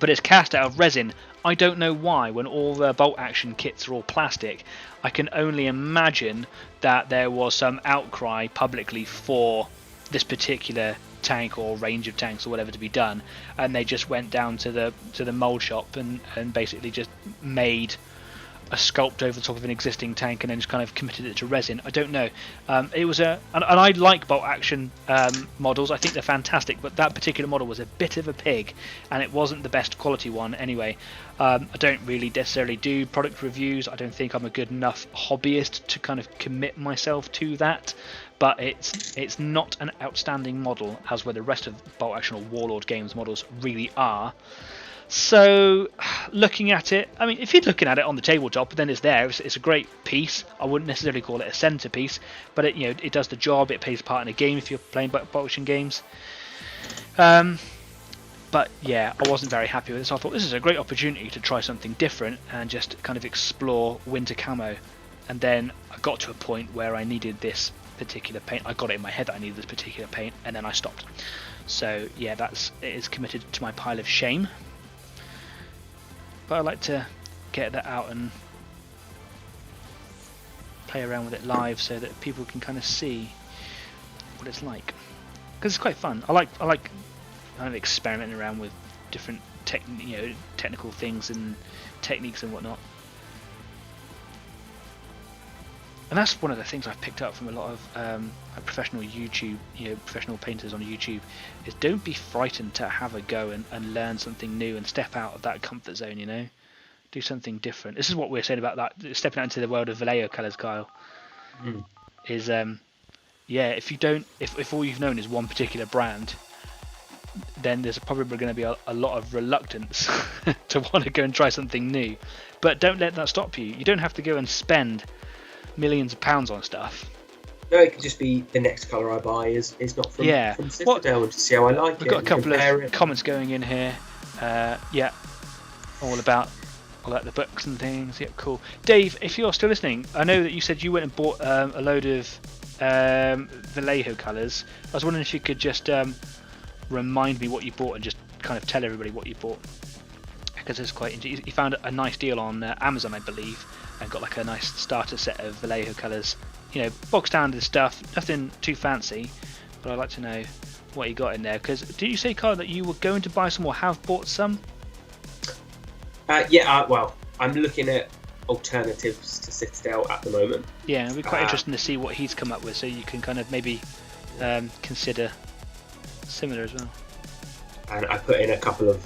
but it's cast out of resin. I don't know why, when all the bolt action kits are all plastic. I can only imagine that there was some outcry publicly for this particular tank or range of tanks or whatever to be done, and they just went down to the mold shop and basically just made a sculpt over the top of an existing tank and then just kind of committed it to resin. I don't know. It was and I like bolt action models. I think they're fantastic, but that particular model was a bit of a pig, and it wasn't the best quality one anyway. I don't really necessarily do product reviews. I don't think I'm a good enough hobbyist to kind of commit myself to that. But it's not an outstanding model as where the rest of bolt action or Warlord Games models really are. So, looking at it, I mean, if you're looking at it on the tabletop, then it's there. It's a great piece. I wouldn't necessarily call it a centerpiece, but it does the job. It plays a part in a game if you're playing bolt action games. But yeah, I wasn't very happy with this. I thought this is a great opportunity to try something different and just kind of explore winter camo. And then I got to a point where I needed this particular paint. I got it in my head that I needed this particular paint, and then I stopped. So yeah, it is committed to my pile of shame. But I like to get that out and play around with it live so that people can kind of see what it's like, because it's quite fun. I like kind of experimenting around with different technical things and techniques and whatnot. And that's one of the things I've picked up from a lot of professional YouTube, professional painters on YouTube, is don't be frightened to have a go and learn something new and step out of that comfort zone, do something different. This is what we're saying about that, stepping out into the world of Vallejo colours, Kyle. Is if all you've known is one particular brand, then there's probably going to be a lot of reluctance to want to go and try something new. But don't let that stop you. You don't have to go and spend millions of pounds on stuff. No, it could just be the next colour I buy is not from Citadel, and to see how I like it. We've got a couple of comments going in here. All about the books and things. Yeah, cool. Dave, if you're still listening, I know that you said you went and bought a load of Vallejo colours. I was wondering if you could just remind me what you bought and just kind of tell everybody what you bought, because it's quite interesting. You found a nice deal on Amazon, I believe, and got like a nice starter set of Vallejo colours. Bog standard stuff, nothing too fancy, but I'd like to know what you got in there. Because did you say, Carl, that you were going to buy some or have bought some? Well, I'm looking at alternatives to Citadel at the moment. Yeah, it'd be quite interesting to see what he's come up with, so you can kind of maybe consider similar as well. And I put in a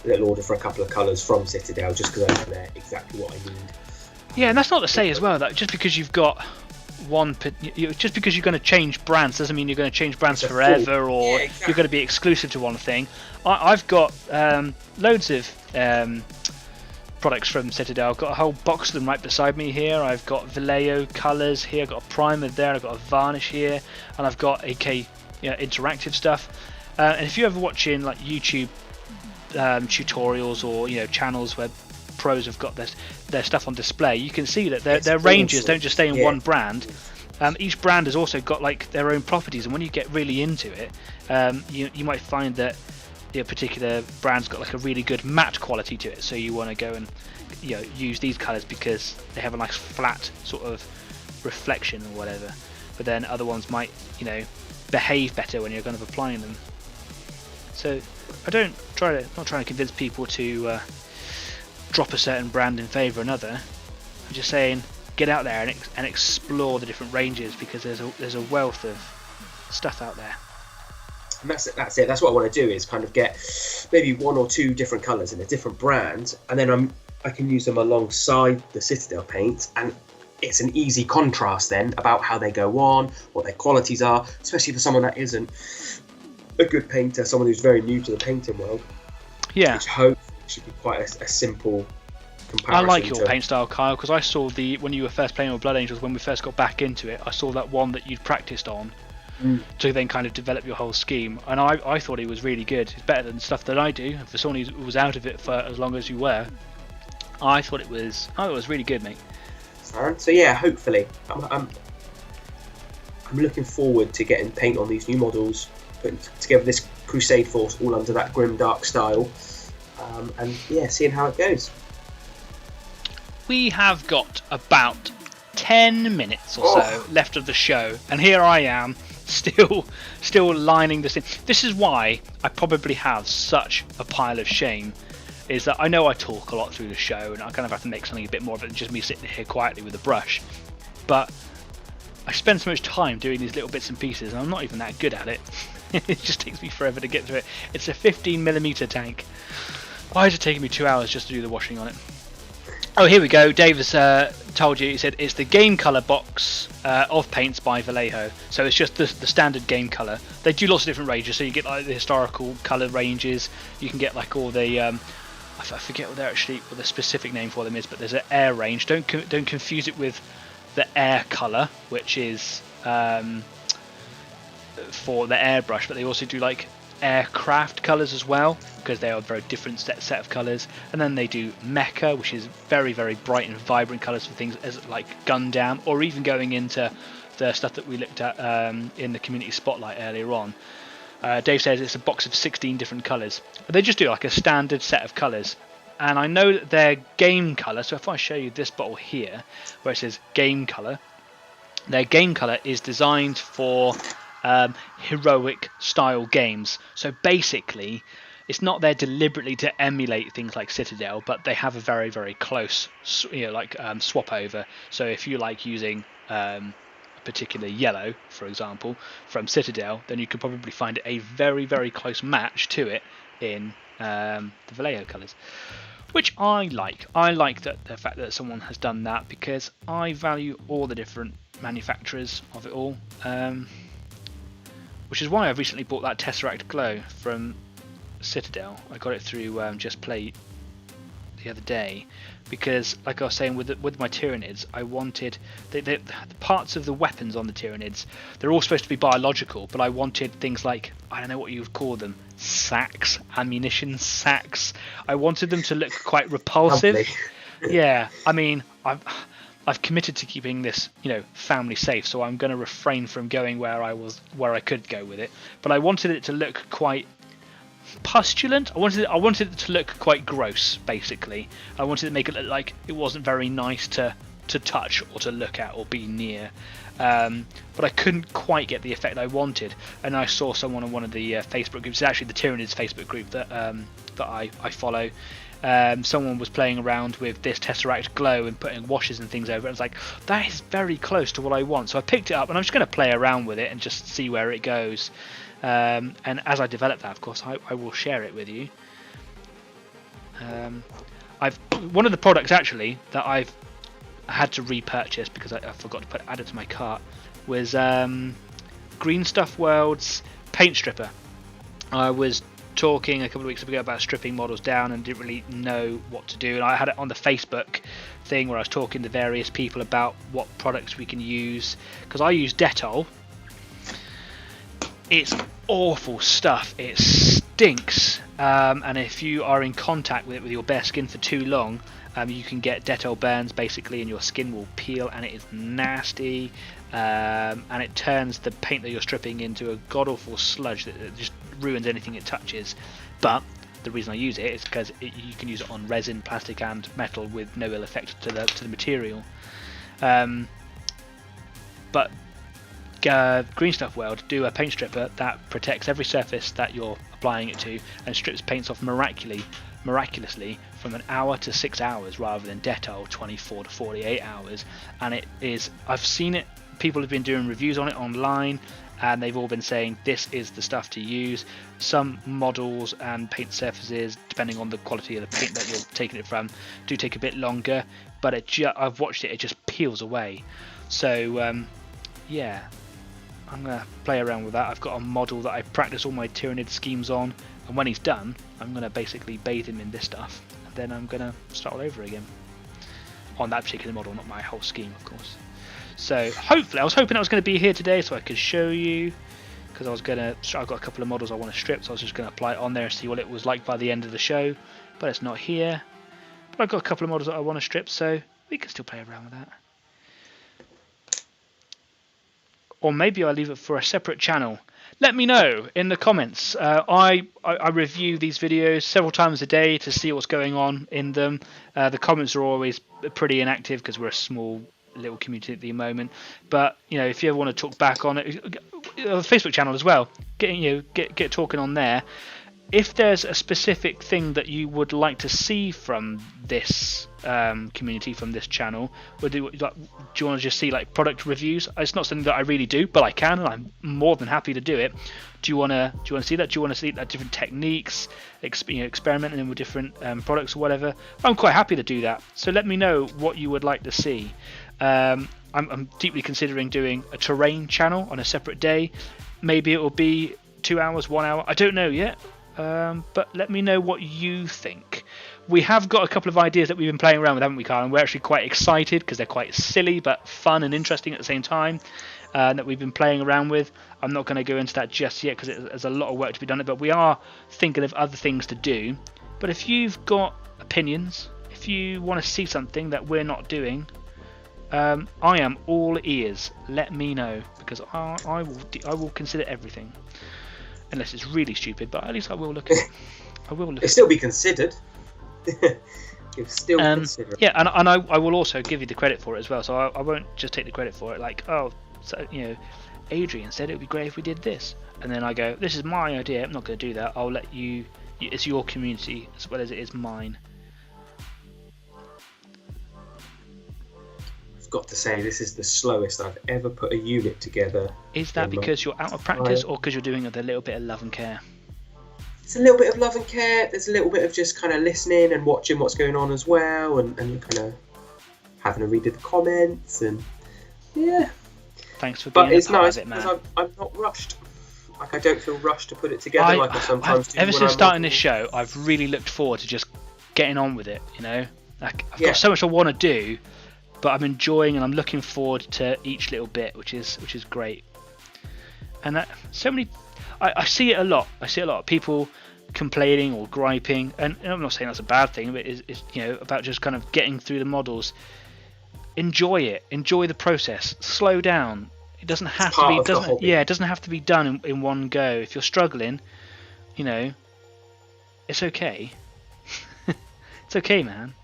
little order for a couple of colours from Citadel, just because I know exactly what I need. Yeah, and that's not to say as well that just because you've got just because you're going to change brands doesn't mean you're going to change brands forever, or you're going to be exclusive to one thing. I've got loads of products from Citadel. I've got a whole box of them right beside me here. I've got Vallejo colours here, I've got a primer there, I've got a varnish here, and I've got AK interactive stuff. And if you're ever watching like YouTube tutorials or channels where pros have got their stuff on display, you can see that their ranges don't just stay in one brand. Each brand has also got like their own properties, and when you get really into it, you might find that a particular brand's got like a really good matte quality to it, so you want to go and use these colours because they have a nice flat sort of reflection or whatever. But then other ones might behave better when you're kind of applying them. So I not trying to convince people to drop a certain brand in favour of another. I'm just saying, get out there and explore the different ranges, because there's a wealth of stuff out there. And that's it. That's what I want to do, is kind of get maybe one or two different colours in a different brand, and then I can use them alongside the Citadel paint, and it's an easy contrast then about how they go on, what their qualities are, especially for someone that isn't a good painter, someone who's very new to the painting world. Yeah. Which hopefully should be quite a simple comparison. I like your paint style, Kyle, because I saw when you were first playing with Blood Angels, when we first got back into it, I saw that one that you'd practiced on to then kind of develop your whole scheme, and I thought it was really good. It's better than stuff that I do. For someone who was out of it for as long as you were, I thought it was really good, mate. So yeah, hopefully I'm looking forward to getting paint on these new models, putting together this Crusade Force all under that grim dark style, and yeah, seeing how it goes. We have got about 10 minutes or so left of the show, and here I am still lining this in. This is why I probably have such a pile of shame, is that I know I talk a lot through the show, and I kind of have to make something a bit more of it than just me sitting here quietly with a brush. But I spend so much time doing these little bits and pieces, and I'm not even that good at it. It just takes me forever to get through it. It's a 15mm tank. Why is it taking me 2 hours just to do the washing on it? Oh, here we go. Dave has told you. He said it's the game color box of paints by Vallejo. So it's just the standard game color. They do lots of different ranges. So you get like the historical color ranges. You can get like all the I forget what the specific name for them is, but there's an air range. Don't confuse it with the air color, which is for the airbrush. But they also do like aircraft colors as well, because they are a very different set of colors. And then they do mecha, which is very, very bright and vibrant colors for things as like Gundam, or even going into the stuff that we looked at in the community spotlight earlier on. Dave says it's a box of 16 different colors. They just do like a standard set of colors, and I know that their game color, so if I show you this bottle here where it says game color, their game color is designed for heroic style games. So basically it's not there deliberately to emulate things like Citadel, but they have a very, very close swap over. So if you like using a particular yellow, for example, from Citadel, then you could probably find a very, very close match to it in the Vallejo colours, which I like. I like the fact that someone has done that, because I value all the different manufacturers of it all. Which is why I've recently bought that Tesseract Glow from Citadel. I got it through Just Play the other day, because like I was saying with my Tyranids, I wanted the parts of the weapons on the Tyranids, they're all supposed to be biological, but I wanted things like, I don't know what you would call them, sacks, ammunition sacks. I wanted them to look quite repulsive. Lovely. Yeah, I mean, I've committed to keeping this, family safe, so I'm going to refrain from going where I could go with it. But I wanted it to look quite pustulant. I wanted it to look quite gross, basically. I wanted to make it look like it wasn't very nice to touch or to look at or be near. But I couldn't quite get the effect I wanted. And I saw someone on one of the Facebook groups, it's actually the Tyranids Facebook group that I follow. Someone was playing around with this Tesseract Glow and putting washes and things over it. I was like, that is very close to what I want. So I picked it up, and I'm just going to play around with it and just see where it goes. And as I develop that, of course, I will share it with you. One of the products actually that I've had to repurchase because I forgot to add it to my cart was Green Stuff World's paint stripper. I was talking a couple of weeks ago about stripping models down and didn't really know what to do, and I had it on the Facebook thing where I was talking to various people about what products we can use, because I use Dettol. It's awful stuff, it stinks, and if you are in contact with it with your bare skin for too long, you can get Dettol burns basically, and your skin will peel, and it is nasty, and it turns the paint that you're stripping into a god-awful sludge that just ruins anything it touches. But the reason I use it is because you can use it on resin, plastic and metal with no ill effect to the material. But Green Stuff World do a paint stripper that protects every surface that you're applying it to and strips paints off miraculously from an hour to 6 hours, rather than Dettol 24 to 48 hours. And it is, I've seen it, people have been doing reviews on it online, and they've all been saying this is the stuff to use. Some models and paint surfaces, depending on the quality of the paint that you're taking it from, do take a bit longer, but I've watched it just peels away. So yeah, I'm going to play around with that. I've got a model that I practice all my Tyranid schemes on, and when he's done, I'm going to basically bathe him in this stuff, and then I'm going to start all over again. On that particular model, not my whole scheme, of course. So hopefully, I was hoping I was going to be here today so I could show you, because I've got a couple of models I want to strip, so I was just going to apply it on there and see what it was like by the end of the show, but it's not here. But I've got a couple of models that I want to strip, so we can still play around with that. Or maybe I'll leave it for a separate channel. Let me know in the comments. I review these videos several times a day to see what's going on in them. The comments are always pretty inactive because we're a small little community at the moment. But if you ever want to talk back on it, the Facebook channel as well, get talking on there. if there's a specific thing that you would like to see from this community, from this channel, do you want to just see like product reviews? It's not something that I really do, but I can, and I'm more than happy to do it. Do you want to see that? Do you want to see that different techniques, experimenting with different products or whatever? I'm quite happy to do that. So let me know what you would like to see. I'm deeply considering doing a terrain channel on a separate day. Maybe it will be 2 hours, 1 hour. I don't know yet. But let me know what you think. We have got a couple of ideas that we've been playing around with, haven't we, Carl? And we're actually quite excited because they're quite silly but fun and interesting at the same time, that we've been playing around with. I'm not going to go into that just yet because there's a lot of work to be done, but we are thinking of other things to do. But if you've got opinions, if you want to see something that we're not doing, I am all ears. Let me know, because I will consider everything. Unless it's really stupid, but at least I will look at it. I will look. It'll still be considered. You'll still consider it. Yeah, and I will also give you the credit for it as well. So I won't just take the credit for it. Like, oh, so Adrian said it would be great if we did this, and then I go, this is my idea. I'm not going to do that. I'll let you. It's your community as well as it is mine. Got to say, this is the slowest I've ever put a unit together. Is that because you're out of practice, or because you're doing it with a little bit of love and care? It's a little bit of love and care. There's a little bit of just kind of listening and watching what's going on as well, and kind of having a read of the comments, and yeah. Thanks for being a part of it, man. But it's nice because I'm not rushed. Like, I don't feel rushed to put it together like I sometimes do. Ever since starting this show, I've really looked forward to just getting on with it. Like, I've got so much I want to do. But I'm enjoying and I'm looking forward to each little bit, which is great. And that I see it a lot. I see a lot of people complaining or griping, and I'm not saying that's a bad thing, but it's about just kind of getting through the models. Enjoy it. Enjoy the process. Slow down. It doesn't have to be. It doesn't have to be done in one go. If you're struggling, it's okay. It's okay, man.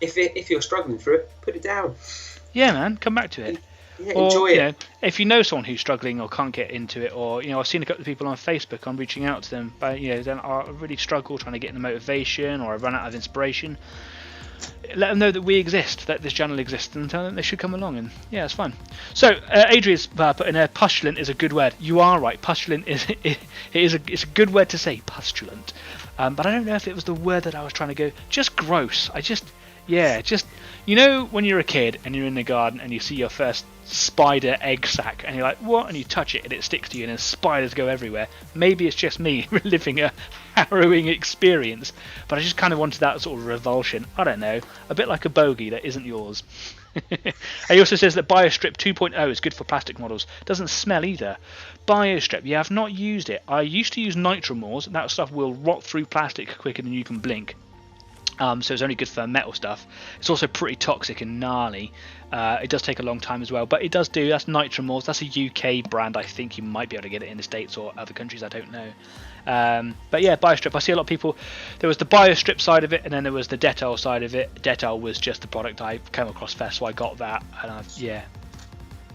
If you're struggling through it, put it down. Yeah, man, come back to it. Yeah, enjoy it. If you know someone who's struggling or can't get into it, or I've seen a couple of people on Facebook. I'm reaching out to them, but then I really struggle trying to get the motivation, or I run out of inspiration. Let them know that we exist, that this channel exists, and tell them they should come along. And yeah, it's fun. So Adrian's put in there, pustulant is a good word. You are right. Pustulant it's a good word to say, pustulant. But I don't know if it was the word that I was trying to go. Just gross. When you're a kid and you're in the garden and you see your first spider egg sac and you're like, what? And you touch it and it sticks to you and then spiders go everywhere. Maybe it's just me living a harrowing experience, but I just kind of wanted that sort of revulsion. I don't know, a bit like a bogey that isn't yours. He also says that Biostrip 2.0 is good for plastic models. Doesn't smell either. Biostrip, yeah, I've not used it. I used to use Nitromors, and that stuff will rot through plastic quicker than you can blink. So it's only good for metal stuff. It's also pretty toxic and gnarly. It does take a long time as well, but it does do. That's Nitromors. That's a UK brand. I think you might be able to get it in the States or other countries. I don't know. But yeah, Biostrip. I see a lot of people. There was the Biostrip side of it, and then there was the Dettol side of it. Dettol was just the product I came across first, so I got that, and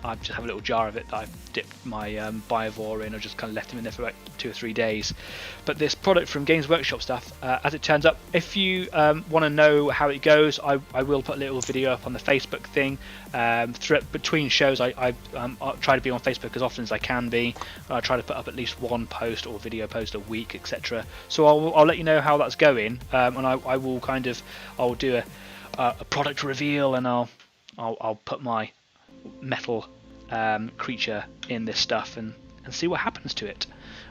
I just have a little jar of it that I dipped my Biovore in, or just kind of left them in there for like 2 or 3 days. But this product from Games Workshop stuff, as it turns up, if you want to know how it goes, I will put a little video up on the Facebook thing. Between shows, I'll try to be on Facebook as often as I can be. I try to put up at least one post or video post a week, etc. So I'll let you know how that's going, and I will I'll do a product reveal, and I'll put my metal creature in this stuff and see what happens to it,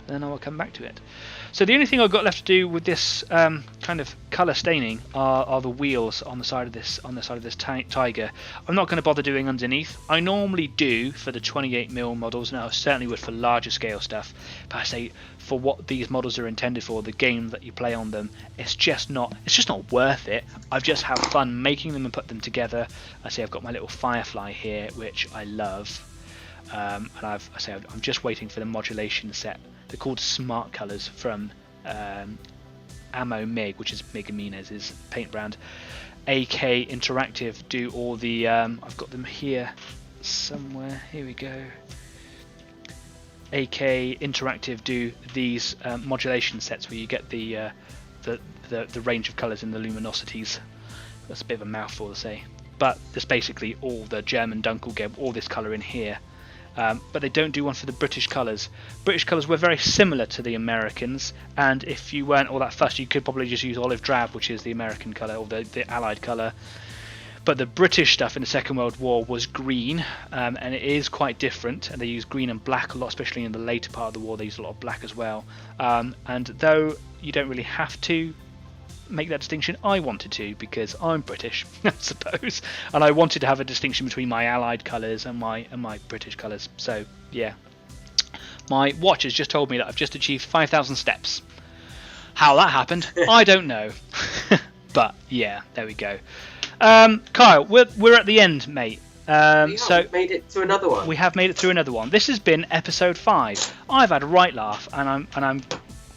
and then I will come back to it. So the only thing I've got left to do with this kind of colour staining are the wheels on the side of this tiger. I'm not going to bother doing underneath. I normally do for the 28mm models, and I certainly would for larger scale stuff, but I say for what these models are intended for, the game that you play on them, it's just not worth it. I've just had fun making them and put them together. I say I've got my little Firefly here, which I love, and I'm just waiting for the modulation set. They're called Smart Colors from Ammo MIG, which is Mig Aminez's paint brand. AK Interactive do all the I've got them here somewhere. Here we go. AK Interactive do these modulation sets where you get the range of colours in the luminosities. That's a bit of a mouthful to say, but there's basically all the German Dunkel get all this colour in here. But they don't do one for the British colours. British colours were very similar to the Americans, and if you weren't all that fussed, you could probably just use olive drab, which is the American colour, or the Allied colour. But the British stuff in the Second World War was green, and it is quite different, and they use green and black a lot, especially in the later part of the war. They use a lot of black as well. And though you don't really have to make that distinction, I wanted to, because I'm British, I suppose, and I wanted to have a distinction between my Allied colours and my British colours. So yeah, my watch has just told me that I've just achieved 5,000 steps. How that happened, I don't know. But yeah, there we go. Kyle, we're at the end, mate. So we've made it to another one. We have made it through another one. This has been episode 5. I've had a right laugh, and I'm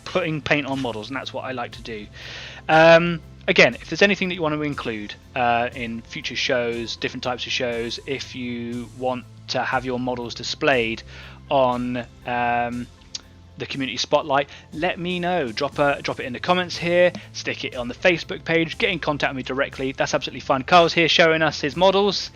putting paint on models, and that's what I like to do. Again, if there's anything that you want to include in future shows, different types of shows, if you want to have your models displayed on the community spotlight, let me know. Drop it in the comments here, stick it on the Facebook page, get in contact with me directly. That's absolutely fine. Carl's here showing us his models.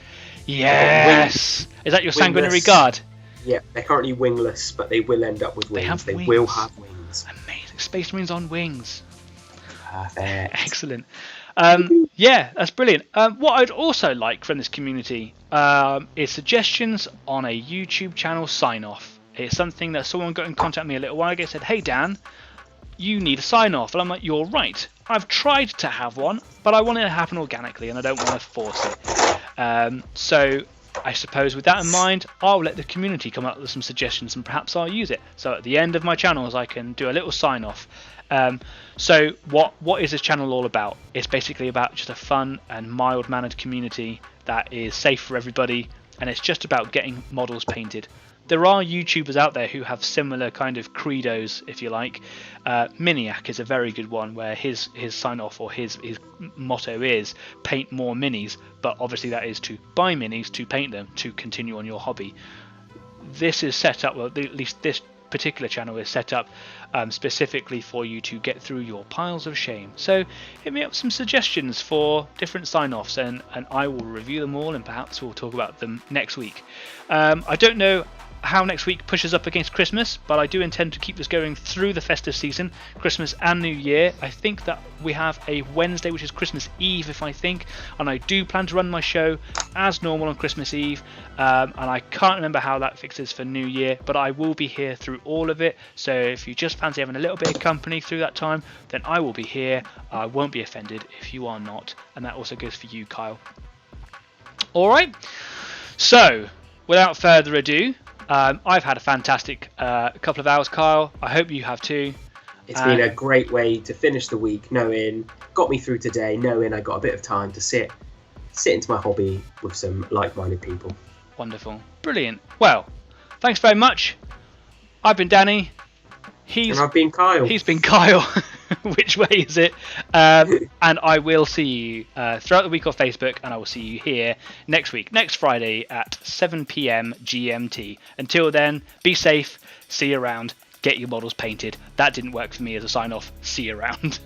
Yes. Is that your sanguinary guard? Yeah, they're currently wingless, but they will end up with wings. They will have wings. Amazing. Space Marines on wings. Perfect. Excellent. Yeah, that's brilliant. What I'd also like from this community is suggestions on a YouTube channel sign-off. It's something that someone got in contact with me a little while ago and said, "Hey Dan, you need a sign-off." And I'm like, "You're right. I've tried to have one, but I want it to happen organically and I don't want to force it." So I suppose with that in mind, I'll let the community come up with some suggestions and perhaps I'll use it. So at the end of my channels, I can do a little sign-off. So what is this channel all about? It's basically about just a fun and mild-mannered community that is safe for everybody, and it's just about getting models painted. There are YouTubers out there who have similar kind of credos, if you like. Miniac is a very good one, where his sign-off or his motto is paint more minis, but obviously that is to buy minis to paint them to continue on your hobby. This is set up, well, at least this particular channel is set up specifically for you to get through your piles of shame. So hit me up some suggestions for different sign-offs, and I will review them all, and perhaps we'll talk about them next week. I don't know how next week pushes up against Christmas, but I do intend to keep this going through the festive season, Christmas and New Year. I think that we have a Wednesday, which is Christmas Eve, and I do plan to run my show as normal on Christmas Eve, and I can't remember how that fixes for New Year, but I will be here through all of it. So if you just fancy having a little bit of company through that time, then I will be here. I won't be offended if you are not, and that also goes for you, Kyle. Alright, so without further ado, I've had a fantastic couple of hours, Kyle. I hope you have too. It's been a great way to finish the week, got me through today, knowing I got a bit of time to sit into my hobby with some like-minded people. Wonderful. Brilliant. Well, thanks very much. I've been Danny. And I've been Kyle. He's been Kyle. Which way is it? And I will see you throughout the week on Facebook, and I will see you here next week, next Friday at 7 PM GMT. Until then, be safe, see you around, get your models painted. That didn't work for me as a sign-off. See you around.